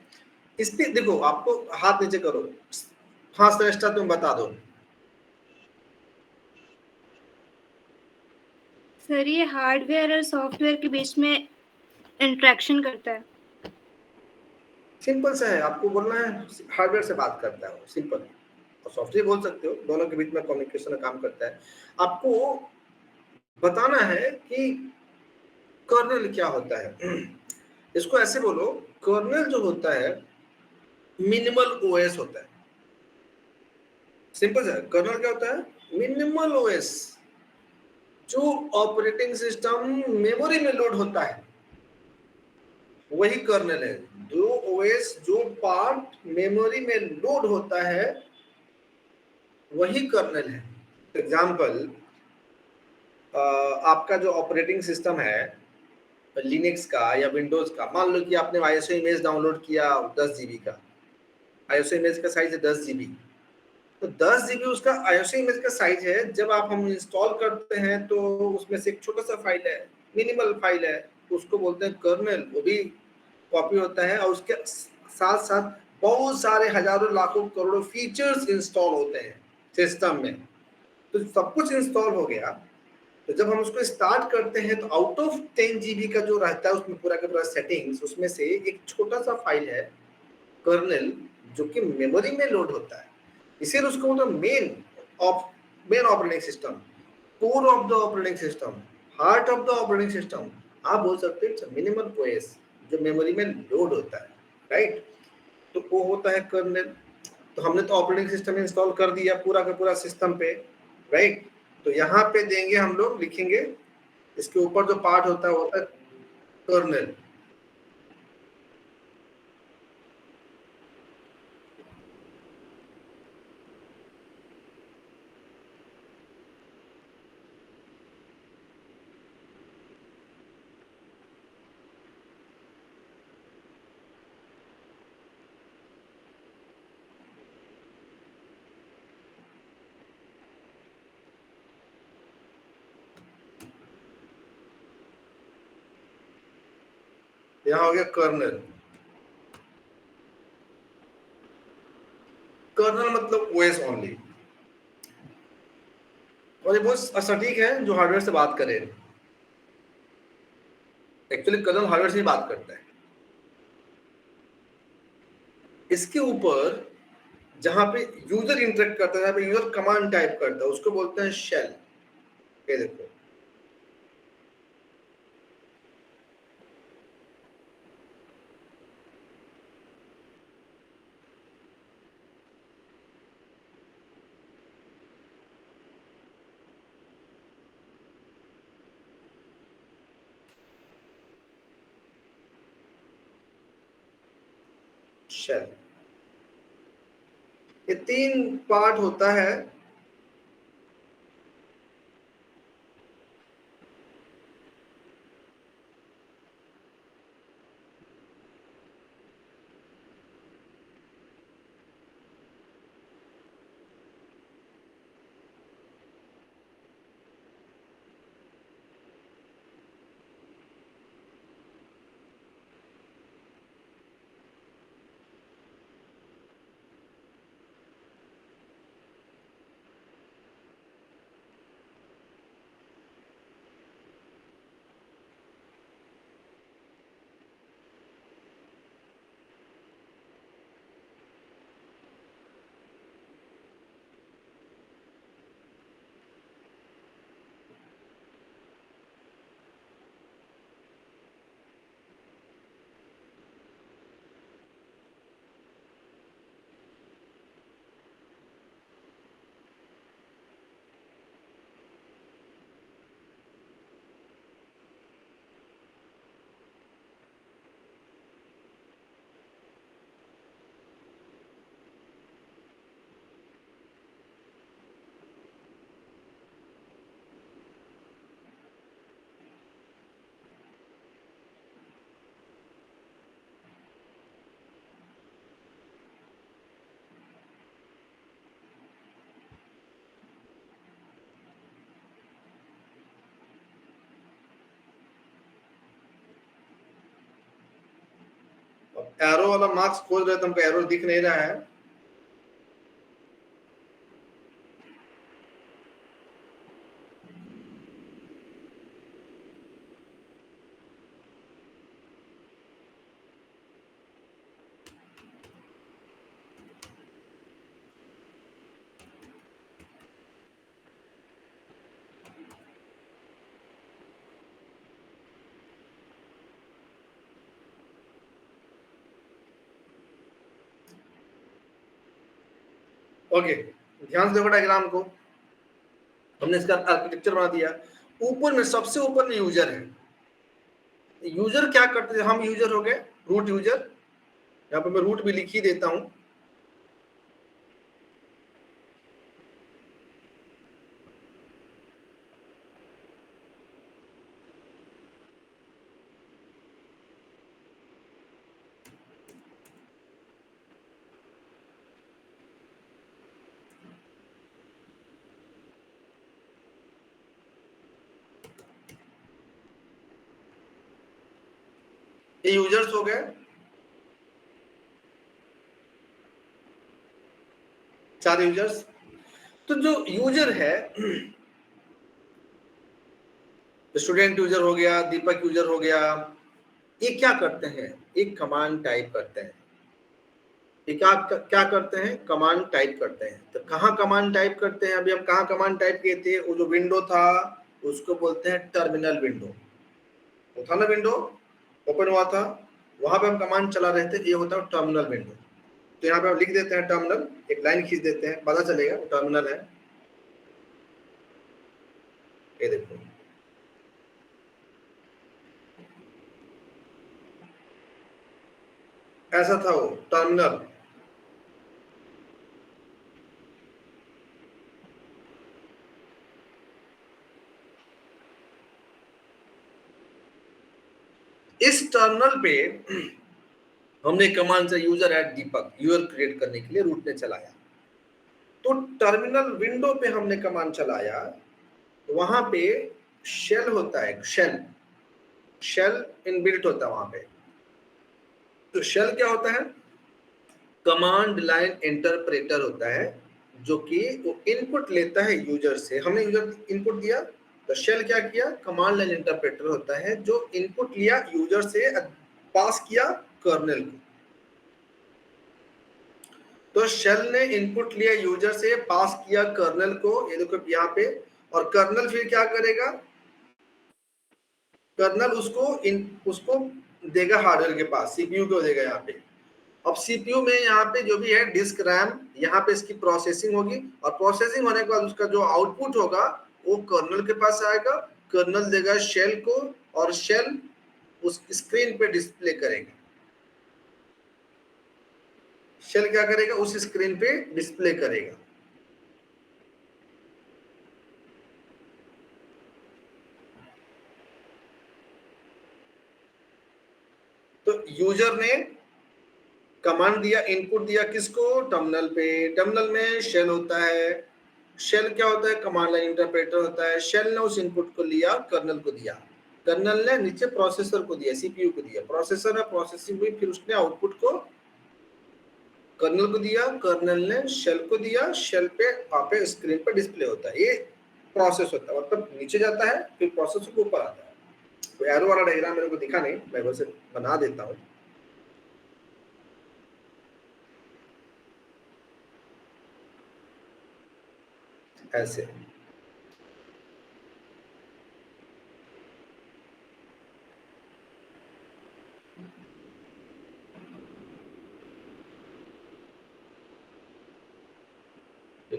इस पे देखो, आपको हाथ नीचे करो, हाँ श्रेष्ठा तुम बता दो। सर ये हार्डवेयर और सॉफ्टवेयर के बीच में इंटरेक्शन करता है। सिंपल सा है, आपको बोलना है हार्डवेयर से बात करता है वो, सिंपल। और सॉफ्टवेयर बोल सकते हो, दोनों के बीच में कम्युनिकेशन का काम करता है। आपको बताना है कि कर्नेल क्या होता है। इसको ऐसे बोलो, कर्नेल जो होता है मिनिमल ओएस होता है। सिंपल सा, कर्नेल क्या होता है? Minimal OS. जो ऑपरेटिंग सिस्टम मेमोरी में लोड होता है वही कर्नेल है। जो ओएस, जो पार्ट मेमोरी में लोड होता है वही कर्नेल है। एग्जाम्पल, आपका जो ऑपरेटिंग सिस्टम है लिनक्स का या विंडोज का, मान लो कि आपने आईएसओ इमेज डाउनलोड किया 10 जीबी का। आईएसओ इमेज का साइज है 10 जीबी, तो 10 जीबी उसका आईओएस इमेज का साइज है। जब आप हम इंस्टॉल करते हैं तो उसमें से एक छोटा सा फाइल है, मिनिमल फाइल है, उसको बोलते हैं कर्नेल। वो भी कॉपी होता है और उसके साथ साथ बहुत सारे हजारों लाखों करोड़ों फीचर्स इंस्टॉल होते हैं सिस्टम में। तो सब कुछ इंस्टॉल हो गया, तो जब हम उसको स्टार्ट करते हैं तो आउट ऑफ 10 जीबी का जो रहता है उसमें पूरा का पूरा सेटिंग्स, उसमें से एक छोटा सा फाइल है कर्नेल, जो कि मेमोरी में लोड होता है। इसीलिए उसको बोलते हैं main operating system, core of the operating system, heart of the operating system. आप बोल सकते हैं मिनिमल ओएस जो मेमोरी में लोड होता है, राइट। तो वो होता है कर्नेल। तो हमने तो ऑपरेटिंग सिस्टम इंस्टॉल कर दिया पूरा का पूरा सिस्टम पे, राइट। तो यहाँ पे देंगे हम लोग, लिखेंगे, इसके ऊपर जो पार्ट होता है वो होता है कर्नेल। यहाँ हो गया कर्नल। कर्नल मतलब ओएस ओनली, और ये बहुत सटीक है जो हार्डवेयर से बात करे। एक्चुअली कर्नल हार्डवेयर से ही बात करता है। इसके ऊपर जहां पे यूजर इंटरेक्ट करता है, जहां पे यूजर कमांड टाइप करता है, उसको बोलते हैं शेल। ये देखो, शेल। ये 3 पार्ट होता है। एरो वाला मार्क्स खोल रहे, तुमको एरो दिख नहीं रहा है। ओके, ध्यान से देखो डायग्राम को। हमने इसका आर्किटेक्चर बना दिया। ऊपर में, सबसे ऊपर में यूजर है। यूजर क्या करते हैं? हम यूजर हो गए, रूट यूजर। यहाँ पे मैं रूट भी लिख ही देता हूं। ये यूजर्स हो गए, 4 यूजर्स। तो जो यूजर है, स्टूडेंट यूजर हो गया, दीपक यूजर हो गया, ये क्या करते हैं? एक कमांड टाइप करते हैं। ये क्या करते हैं? कमांड टाइप करते हैं। तो कहाँ कमांड टाइप करते हैं? अभी हम कहाँ कमांड टाइप किए थे? वो जो विंडो था उसको बोलते हैं टर्मिनल विंडो। वो था ना विंडो, ओपन हुआ था, वहां पे हम कमांड चला रहे थे। ये होता है टर्मिनल विंडो। तो यहाँ पे हम लिख देते हैं टर्मिनल, एक लाइन खींच देते हैं, पता चलेगा टर्मिनल है। ये देखो, ऐसा था वो टर्मिनल। इस टर्मिनल पे हमने कमांड से यूजर एट दीपक यूजर क्रिएट करने के लिए रूट ने चलाया। तो टर्मिनल विंडो पे हमने कमांड चलाया, वहां पे शेल होता है, शेल इनबिल्ट होता है वहां पे। तो शेल क्या होता है? कमांड लाइन इंटरप्रेटर होता है, जो कि वो इनपुट लेता है यूजर से। हमने यूजर इनपुट दिया, तो शेल क्या किया? कमांड लाइन इंटरप्रेटर होता है जो इनपुट लिया यूजर से, पास किया कर्नेल को। तो शेल ने इनपुट लिया यूजर से, पास किया कर्नेल को, ये देखो यहाँ पे, और कर्नेल फिर क्या करेगा? कर्नेल उसको देगा हार्डवेयर के पास, सीपीयू को देगा यहाँ पे। अब सीपीयू में यहाँ पे जो भी है डिस्क रैम, यहाँ पे इसकी प्रोसेसिंग होगी, और प्रोसेसिंग होने के बाद उसका जो आउटपुट होगा वो कर्नल के पास आएगा। कर्नल देगा शेल को, और शेल उस स्क्रीन पे डिस्प्ले करेगा। शेल क्या करेगा? उस स्क्रीन पे डिस्प्ले करेगा। तो यूजर ने कमांड दिया, इनपुट दिया किसको? टर्मिनल पे। टर्मिनल में शेल होता है। शेल क्या होता है? कमांड लाइन इंटरप्रेटर होता है। शेल ने उस इनपुट को लिया, कर्नल को दिया, कर्नल ने नीचे प्रोसेसर को दिया, सीपीयू को दिया, प्रोसेसर ने प्रोसेसिंग हुई, फिर उसने आउटपुट को कर्नल को दिया, कर्नल ने शेल को दिया, शेल पे पे स्क्रीन पर डिस्प्ले होता है। ये प्रोसेस होता है, मतलब नीचे जाता है फिर प्रोसेसर को ऊपर आता है। तो एरो वाला डायग्राम मेरे को दिखा नहीं, मैं वैसे बना देता हूँ। ऐसे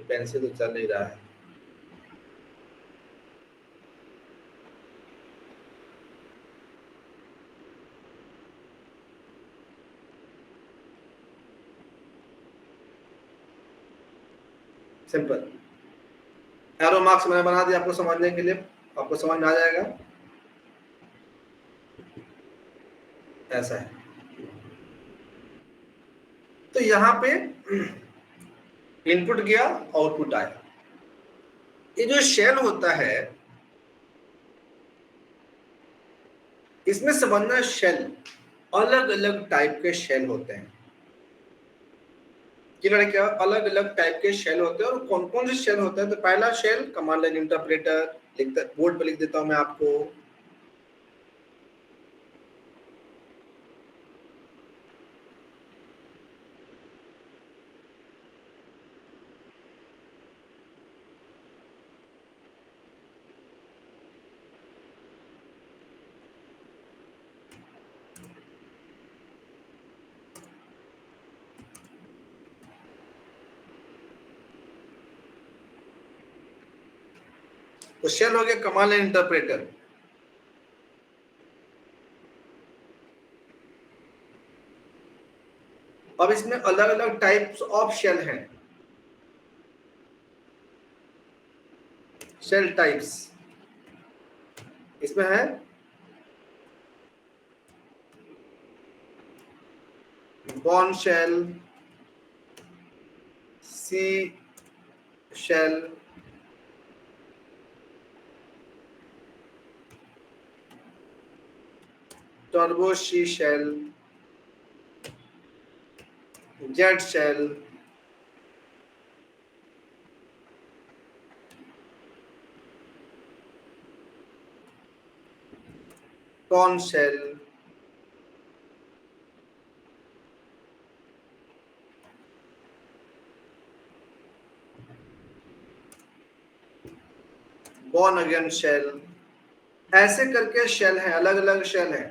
पेन से तो चल नहीं रहा है। सिंपल एरो मार्क्स मैंने बना दिया आपको समझने के लिए, आपको समझ में आ जाएगा। ऐसा है। तो यहाँ पे इनपुट गया, आउटपुट आया। ये जो शेल होता है, इसमें समझना, शेल अलग अलग टाइप के शेल होते हैं। क्लियर? क्या अलग अलग टाइप के शेल होते हैं, और कौन कौन से शेल होते हैं? तो पहला शेल कमांड लाइन इंटरप्रेटर, लिखता बोर्ड पे लिख देता हूं मैं आपको। तो शेल हो गया कमांड लाइन इंटरप्रेटर। अब इसमें अलग अलग टाइप्स ऑफ शेल हैं। शेल टाइप्स इसमें है Bourne shell, C shell, turbo C shell, Z shell, Korn shell, Bourne again shell. ऐसे करके शेल है, अलग अलग शेल है।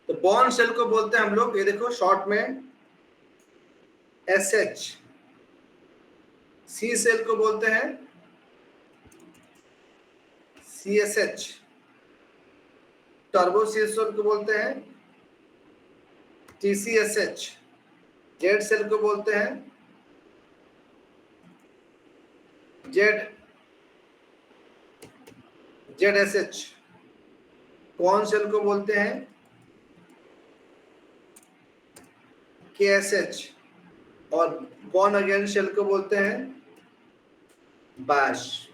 तो बॉर्न शेल को बोलते हैं हम लोग, ये देखो शॉर्ट में SH। सी शेल को बोलते हैं CSH। टर्बो सी शेल को बोलते हैं TCSH। जेड शेल को बोलते हैं ZSH। कॉर्न शेल को बोलते हैं KSH, और बॉर्न अगेन शेल को बोलते हैं bash.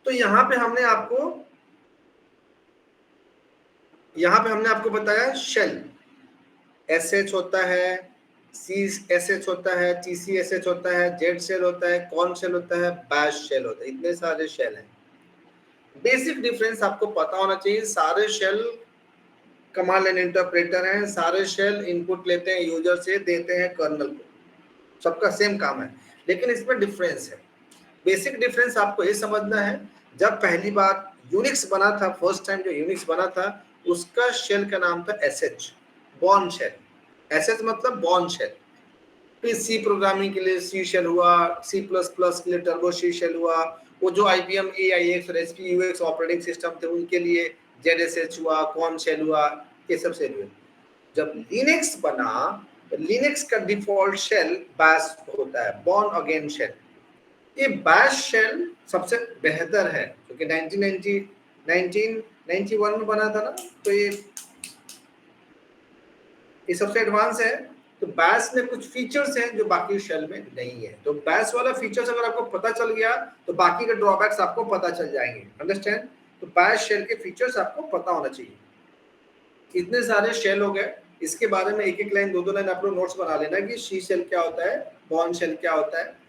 तो यहाँ पे हमने आपको बताया शेल SH होता है, CSH होता है, TCSH होता है, Z शेल होता है, कॉन शेल होता है, बैश शेल होता है, इतने सारे शेल हैं। बेसिक डिफरेंस आपको पता होना चाहिए, सारे शेल कमांड लाइन इंटरप्रेटर हैं, सारे शेल इनपुट लेते हैं यूजर से, देते हैं कर्नल को, सबका सेम काम है, लेकिन इसमें डिफरेंस है। बेसिक डिफरेंस आपको ये समझना है, जब पहली बार यूनिक्स बना था, फर्स्ट टाइम जो यूनिक्स बना था, उसका शेल का नाम था SH, बॉर्न शेल। SH मतलब बॉर्न शेल। फिर सी प्रोग्रामिंग के लिए C शेल हुआ, C++ के लिए टर्बो C शेल हुआ, वो जो IBM AIX और SPUX ऑपरेटिंग सिस्टम थे उनके लिए ZSH हुआ, कॉन शेल हुआ, ये सब शेल हुए। जब लिनक्स बना, लिनक्स का डिफॉल्ट शेल बैश होता है, बॉर्न अगेन शेल। ये बैश शेल सबसे बेहतर है, क्योंकि 1991 में बना था ना, तो ये सबसे एडवांस है। तो बैश में कुछ फीचर्स हैं जो बाकी शेल में नहीं है, तो बैश वाला फीचर्स अगर आपको पता चल गया तो बाकी के ड्रॉबैक्स आपको पता चल जाएंगे। अंडरस्टैंड? तो बैश शेल के फीचर्स आपको पता होना चाहिए। इतने सारे शेल हो गए, इसके बारे में एक एक लाइन, दो लाइन आप लोग नोट्स बना लेना कि सी शेल क्या होता है, बॉर्न शेल क्या होता है।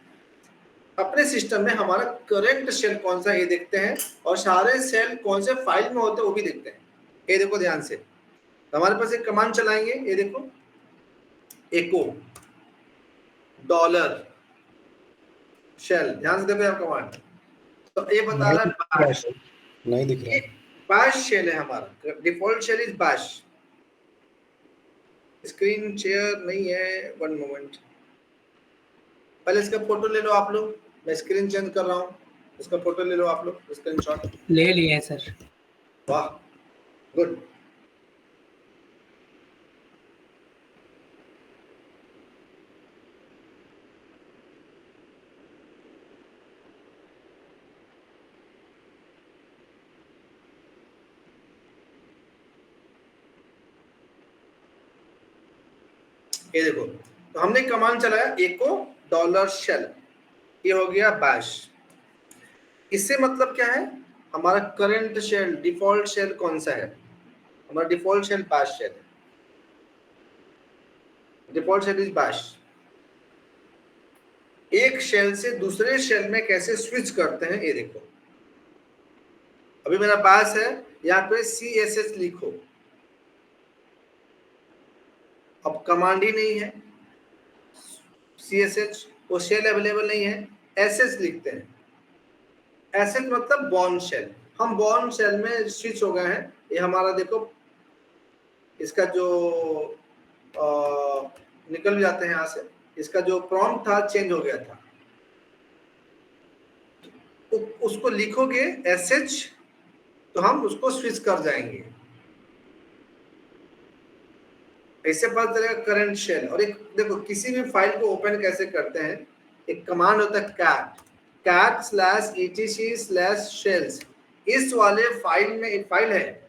अपने सिस्टम में हमारा करंट शेल कौन सा ये देखते हैं, और सारे शेल कौन से फाइल में होते हैं वो भी देखते हैं। ये देखो ध्यान से, तो हमारे पास एक कमांड चलाएंगे, ये देखो एको $, शेल, ध्यान से देखो आप कमांड। तो ये बता रहा है बैश, नहीं दिख रहा है। बैश शेल है हमारा, default shell is bash. Screen share नहीं है, वन मोमेंट, पहले इसका फोटो ले लो आप लोग, मैं स्क्रीन चेंज कर रहा हूँ, इसका फोटो ले लो आप लोग, स्क्रीनशॉट ले लिया है सर। वाह, गुड। ये देखो, तो हमने कमांड चलाया एको $शेल, ये हो गया बैश। इससे मतलब क्या है, हमारा करंट शेल, डिफॉल्ट शेल कौन सा है, हमारा डिफॉल्ट शेल बैश शेल है, डिफॉल्ट शेल इज बैश। एक शेल से दूसरे शेल में कैसे स्विच करते हैं ये देखो। अभी मेरा बैश है, यहाँ पे CSH लिखो, अब कमांड ही नहीं है, CSH वो शेल अवेलेबल नहीं है, SS लिखते हैं। SS मतलब बॉर्न शेल, हम बॉर्न शेल में स्विच हो गए हैं। ये हमारा देखो, इसका जो निकल जाते हैं यहाँ से, इसका जो प्रॉम्प्ट था चेंज हो गया था, तो उसको लिखोगे SH, तो हम उसको स्विच कर जाएंगे, ऐसे पता चलेगा करंट शेल। और एक देखो, किसी भी फाइल को ओपन कैसे करते हैं, एक कमांड होता है cat/etc/shells। इस वाले फाइल में एक फाइल है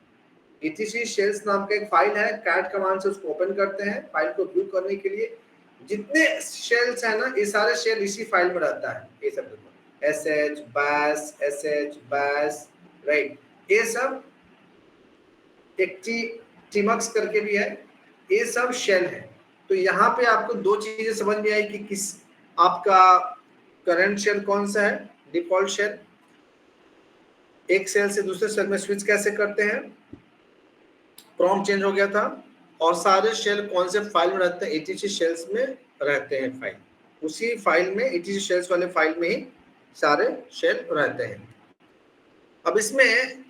etc shells नाम का एक फाइल है, cat कमांड से उसको ओपन करते हैं फाइल को व्यू करने के लिए। जितने शेल्स है ना, ये सारे शेल इसी फाइल में रहता है, ये सब sh bash राइट, ये सब एक tmux करके भी है, ये सब शेल है। तो यहाँ पे आपको दो चीजें समझ में आई कि किस आपका करंट शेल कौन सा है, डिफॉल्ट शेल, एक शेल से दूसरे शेल में स्विच कैसे करते हैं, प्रॉम्प्ट चेंज हो गया था, और सारे शेल कौन से फाइल में रहते हैं, etc शेल्स में रहते हैं फाइल, उसी फाइल में etc शेल्स वाले फाइल में ही सारे शेल रहते हैं। अब इसमें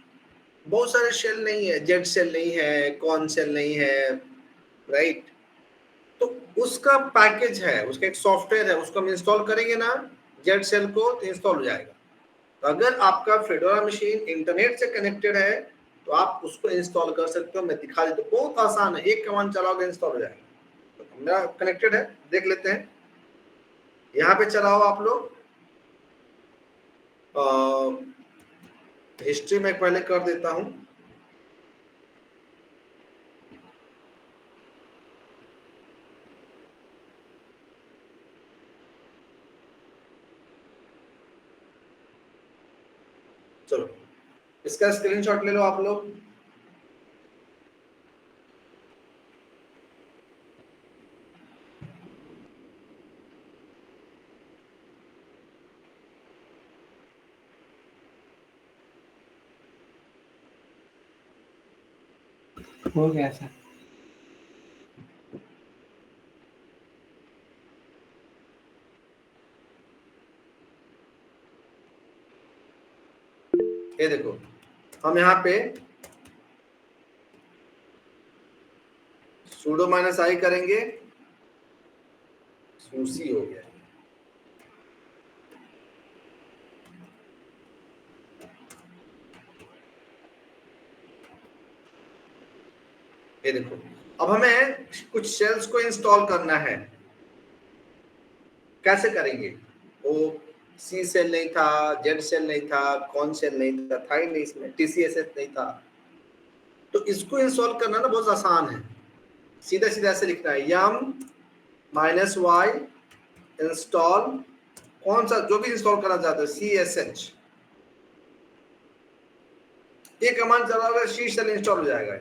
बहुत सारे शेल नहीं है, जेड शेल नहीं है, कॉन शेल नहीं है, राइट। तो उसका पैकेज है, उसका एक सॉफ्टवेयर है, उसको हम इंस्टॉल करेंगे ना जेड शेल को, तो इंस्टॉल हो जाएगा। तो अगर आपका फेडोरा मशीन इंटरनेट से कनेक्टेड है तो आप उसको इंस्टॉल कर सकते हो। मैं दिखा देता हूँ, बहुत आसान है, एक कमांड चलाओगे इंस्टॉल हो जाएगा। तो मेरा कनेक्टेड है, देख लेते हैं। यहाँ पे चलाओ आप लोग, हिस्ट्री में पहले कर देता हूँ। चलो इसका स्क्रीनशॉट ले लो आप लोग। हो गया सर। ये देखो, हम यहाँ पे sudo -i करेंगे, susi हो गया। ये देखो, अब हमें कुछ शेल्स को इंस्टॉल करना है। कैसे करेंगे? वो सी शेल नहीं था, जेड शेल नहीं था, कॉन शेल नहीं था ही नहीं, इसमें टीसीएसएस नहीं था। तो इसको इंस्टॉल करना ना बहुत आसान है। सीधा सीधा ऐसे लिखना है, यम -y इंस्टॉल, कौन सा जो भी इंस्टॉल करना चाहते हो, CSH। ये कमांड चलाओगे सी शेल इंस्टॉल हो जाएगा।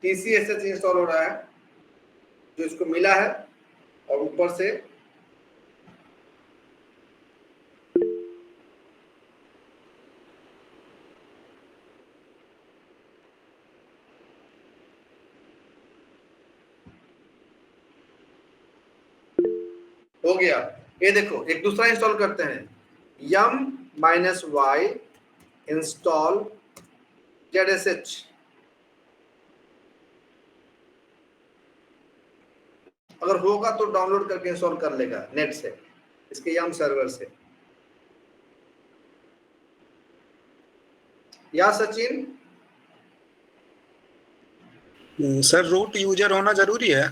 TCSH इंस्टॉल हो रहा है, जो इसको मिला है, और ऊपर से हो गया। ये देखो, एक दूसरा इंस्टॉल करते हैं, यम -y इंस्टॉल ZSH। अगर होगा तो डाउनलोड करके इंस्टॉल कर लेगा नेट से, इसके यम सर्वर से। या सचिन? सर रूट यूजर होना जरूरी है?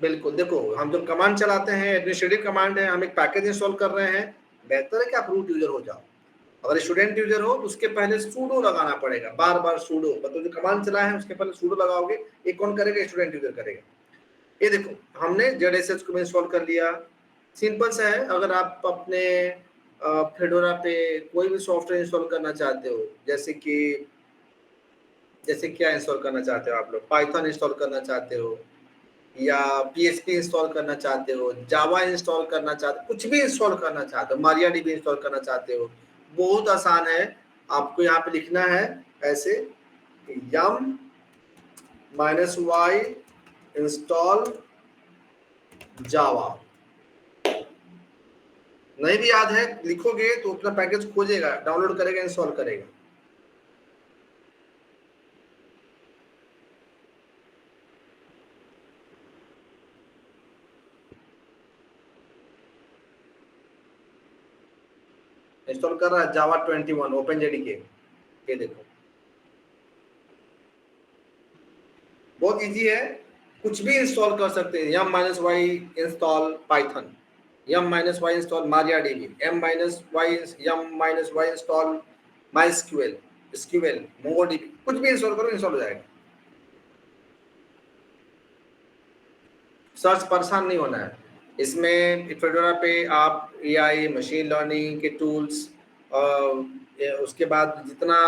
बिल्कुल, देखो हम जब कमांड चलाते हैं, एडमिनिस्ट्रेटिव कमांड है, हम एक पैकेज इंस्टॉल कर रहे हैं, बेहतर है कि आप रूट यूजर हो जाओ। अगर स्टूडेंट यूजर हो तो उसके पहले सूडो लगाना पड़ेगा, बार बार सूडो, मतलब जो कमांड चलाए हैं उसके पहले सूडो लगाओगे। ये कौन करेगा? स्टूडेंट यूजर करेगा। ये देखो, हमने ZSH को इंस्टॉल कर लिया। सिंपल सा है। अगर आप अपने फेडोरा पे कोई भी सॉफ्टवेयर इंस्टॉल करना चाहते हो, जैसे क्या इंस्टॉल करना चाहते हो आप लोग, पाइथन इंस्टॉल करना चाहते हो, या PHP इंस्टॉल करना चाहते हो, जावा इंस्टॉल करना चाहते हो, कुछ भी इंस्टॉल करना चाहते हो, MariaDB इंस्टॉल करना चाहते हो, बहुत आसान है। आपको यहाँ पे लिखना है ऐसे, yum -y इंस्टॉल जावा। नहीं भी याद है, लिखोगे तो अपना पैकेज खोजेगा, डाउनलोड करेगा, इंस्टॉल करेगा। इंस्टॉल कर रहा है जावा 21 OpenJDK। ये देखो, बहुत इजी है, कुछ भी इंस्टॉल कर सकते हैं। yum -y install Python, yum -y install MariaDB, yum -y install MySQL, SQL, MongoDB, कुछ भी इंस्टॉल करो, इंस्टॉल हो जाएगा। सर्च परेशान नहीं होना है। इसमें फेडोरा पे आप AI, मशीन लर्निंग के टूल्स, उसके बाद जितना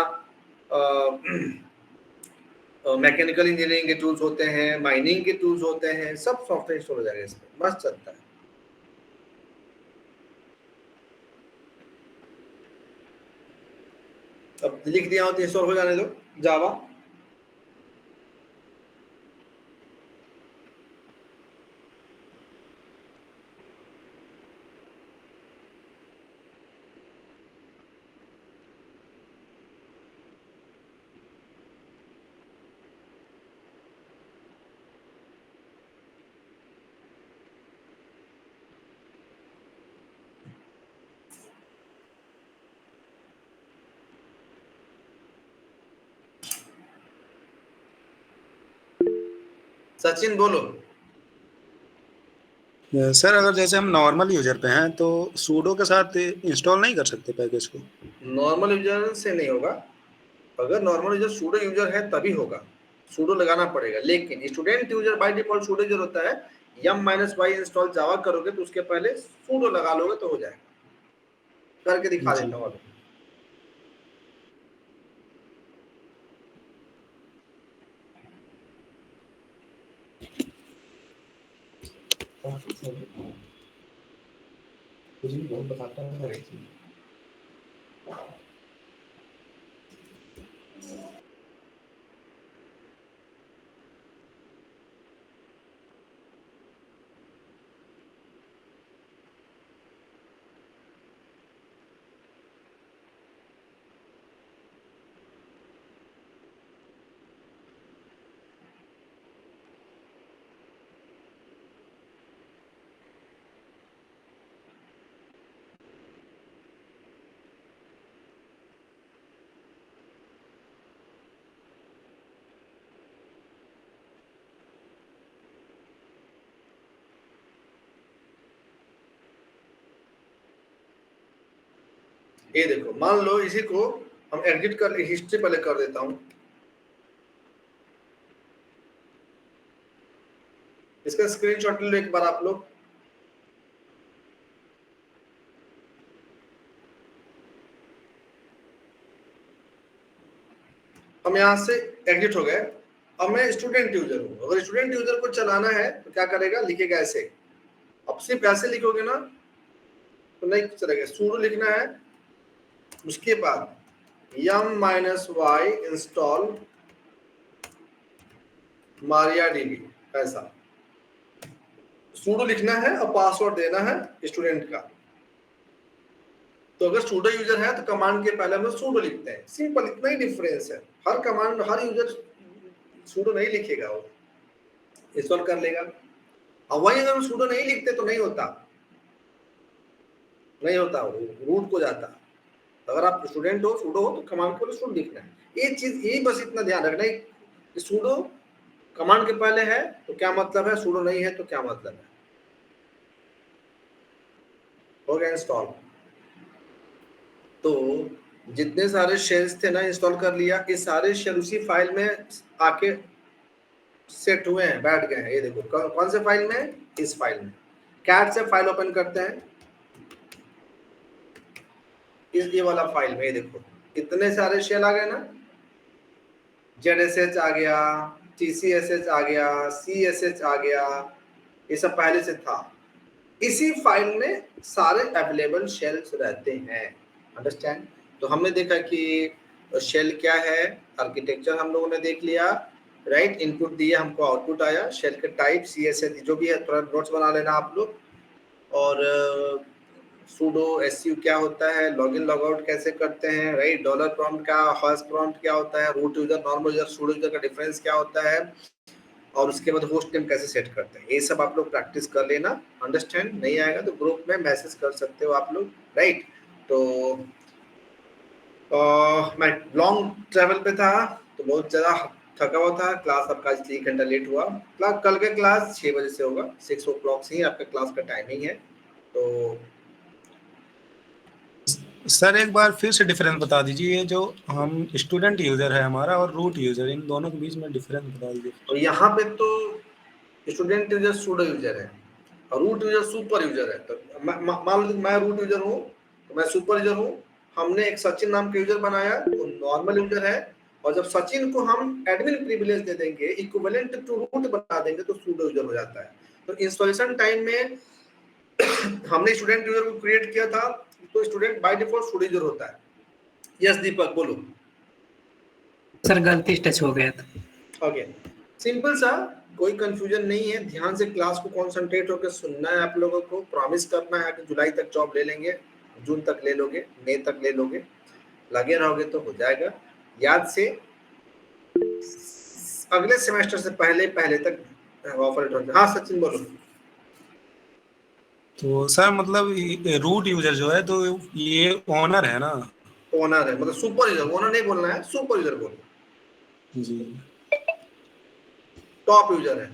मैकेनिकल इंजीनियरिंग के टूल्स होते हैं, माइनिंग के टूल्स होते हैं, सब सॉफ्टवेयर इंस्टॉल हो जाएगा इसमें, मस्त चलता है। अब लिख दिया हो तो इंस्टॉल हो जाने दो जावा। सचिन बोलो। सर अगर जैसे हम नॉर्मल यूजर पे हैं तो सूडो के साथ इंस्टॉल नहीं कर सकते पैकेज को? नॉर्मल यूजर से नहीं होगा, अगर नॉर्मल यूजर सूडो यूजर है तभी होगा, सूडो लगाना पड़ेगा। लेकिन student user by default pseudo user होता है, yum-y इंस्टॉल जावा करोगे तो उसके पहले सूडो लगा लोगे तो हो जाएगा। करके दिखा जी। देता हूँ अभी। ये देखो, मान लो इसी को हम एडिट कर, हिस्ट्री पहले कर देता हूँ, इसका स्क्रीनशॉट ले लो एक बार आप लोग। हम यहाँ से एग्जिट हो गए। अब मैं स्टूडेंट यूजर हूँ, अगर स्टूडेंट यूजर को चलाना है तो क्या करेगा, लिखेगा ऐसे। अब सिर्फ ऐसे लिखोगे ना तो नहीं चलेगा, सूडो लिखना है, उसके बाद yum-y इंस्टॉल MariaDB, ऐसा सूडो लिखना है और पासवर्ड देना है स्टूडेंट का। तो अगर सूडो यूजर है तो कमांड के पहले हम सूडो लिखते हैं, सिंपल, इतना ही डिफरेंस है। हर कमांड, हर यूजर सूडो नहीं लिखेगा, वो इंस्टॉल कर लेगा। अब वही अगर सूडो नहीं लिखते तो नहीं होता, नहीं होता, वो रूट को जाता। अगर आप स्टूडेंट हो, सूडो हो, तो कमांड को सूडो लिखना है। ये चीज, यही बस इतना ध्यान रखना है कि सूडो कमांड के पहले है तो क्या मतलब है, सूडो नहीं है तो क्या मतलब है। हो गया इंस्टॉल। तो जितने सारे शेल्स थे ना, इंस्टॉल कर लिया, ये सारे शेल उसी फाइल में आके सेट हुए हैं, बैठ गए हैं। ये देखो कौन से फाइल में, इस फाइल में। कैट से फाइल ओपन करते हैं, इस ये वाला फाइल में। ये देखो कितने सारे शेल आ गए ना, ZSH आ गया, TCSH आ गया, CSH आ गया, ये सब पहले से था। इसी फाइल में सारे अवेलेबल शेल्स रहते हैं, अंडरस्टैंड। तो हमने देखा कि शेल क्या है, आर्किटेक्चर हम लोगों ने देख लिया, राइट। इनपुट दिया, हमको आउटपुट आया, शेल के टाइप, CSH जो भी है थोड़ा नोट्स बना लेना आप लोग। और sudo su क्या होता है, लॉगिन लॉगआउट कैसे करते हैं, राइट। डॉलर प्रॉम्प्ट का, हॉस्ट प्रॉम्प्ट क्या होता है, root user, normal user, sudo user का डिफरेंस क्या होता है, और उसके बाद होस्ट नेम कैसे सेट करते हैं। ये सब आप लोग प्रैक्टिस कर लेना, अंडरस्टैंड। नहीं आएगा तो ग्रुप में मैसेज कर सकते हो आप लोग, राइट। तो मैं लॉन्ग ट्रैवल पे था तो बहुत ज़्यादा थका हुआ था। क्लास आपका इसलिए 1 घंटा लेट हुआ। क्लास कल का क्लास 6 बजे से होगा, 6 o'clock से ही आपका क्लास का टाइमिंग है। तो सर एक बार फिर से डिफरेंस बता दीजिए, जो हम स्टूडेंट यूजर है हमारा और रूट यूजर, इन दोनों के बीच में डिफरेंस बता दीजिए। और यहाँ पे तो स्टूडेंट यूजर सूडो यूजर है और रूट यूजर सुपर यूजर है। तो मान लो मैं रूट यूजर हूँ तो मैं सुपर यूजर हूँ। हमने एक सचिन नाम का यूजर बनाया, वो नॉर्मल यूजर है। और जब सचिन को हम एडमिन प्रिविलेज दे देंगे, इक्विवेलेंट टू रूट बना देंगे, तो सूडो यूजर हो जाता है। तो इंस्टॉलेशन टाइम में हमने स्टूडेंट यूजर को क्रिएट किया था, तो student by default pseudo user होता है। यस दीपक बोलो। सर गलती से टच हो गया था। ओके, सिंपल सा, कोई कंफ्यूजन नहीं है। ध्यान से क्लास को कंसंट्रेट होकर सुनना है आप लोगों को। प्रॉमिस करना है कि जुलाई तक जॉब ले लेंगे, जून तक ले लोगे, मई तक ले लोगे। लगे रहोगे तो हो जाएगा। याद से अगले सेमेस्टर से पहले तक ऑफर लेटर। हाँ सचिन बोलो। तो सर मतलब रूट यूजर जो है तो ये ओनर है ना? ओनर है, मतलब सुपर यूजर। ओनर नहीं बोलना है, सुपर यूजर बोलो। जी। टॉप यूजर है।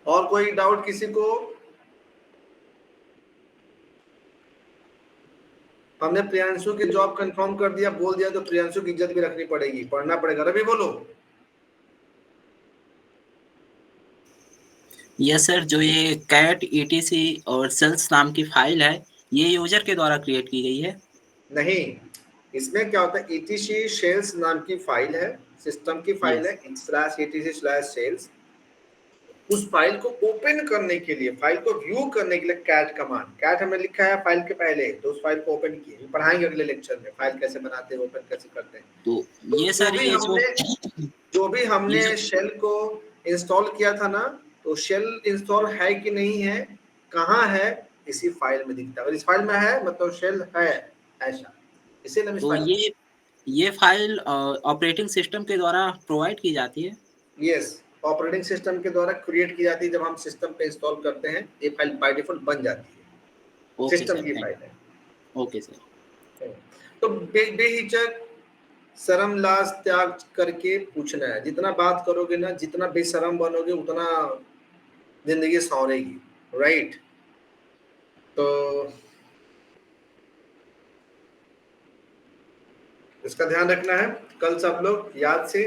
और कोई डाउट किसी को? हमने प्रियांशु की जॉब कंफर्म कर दिया, बोल दिया, तो प्रियांशु की इज्जत भी रखनी पड़ेगी, पढ़ना पड़ेगा। रवि बोलो। यस सर, जो ये कैट ईटीसी और सेल्स नाम की फाइल है, ये यूजर के द्वारा क्रिएट की गई है? नहीं, इसमें क्या होता है, etc शेल्स नाम की फाइल है, सिस्टम की फाइल है, /etc/sales। उस फाइल को ओपन करने के लिए, फाइल को व्यू करने के लिए कैट कमांड, कैट हमने लिखा है फाइल के पहले, तो उस फाइल को ओपन किए, पढ़ाएंगे अगले लेक्चर में फाइल कैसे बनाते हैं, ओपन कैसे करते हैं। तो ये सर, जो भी हमने शेल को इंस्टॉल किया था ना, तो शेल इंस्टॉल है कि नहीं है, कहाँ है, इसी फाइल में दिखता है। अगर इस फाइल में है मतलब शेल है, ऐसा। इसे हम इस तो फाइल ये फाइल ऑपरेटिंग सिस्टम के द्वारा प्रोवाइड की जाती है? यस, ऑपरेटिंग सिस्टम के द्वारा क्रिएट की जाती है। जब हम सिस्टम पे इंस्टॉल करते हैं, ये फाइल बाय डिफॉल्ट बन जाती है, सिस्टम की फाइल है। Okay sir. तो बेहिचक शर्म लाज त्याग करके पूछना है। जितना बात करोगे ना, जितना बेशरम बनोगे, उतना जिंदगी सौरेगी, राइट? तो इसका ध्यान रखना है। कल से आप लोग याद से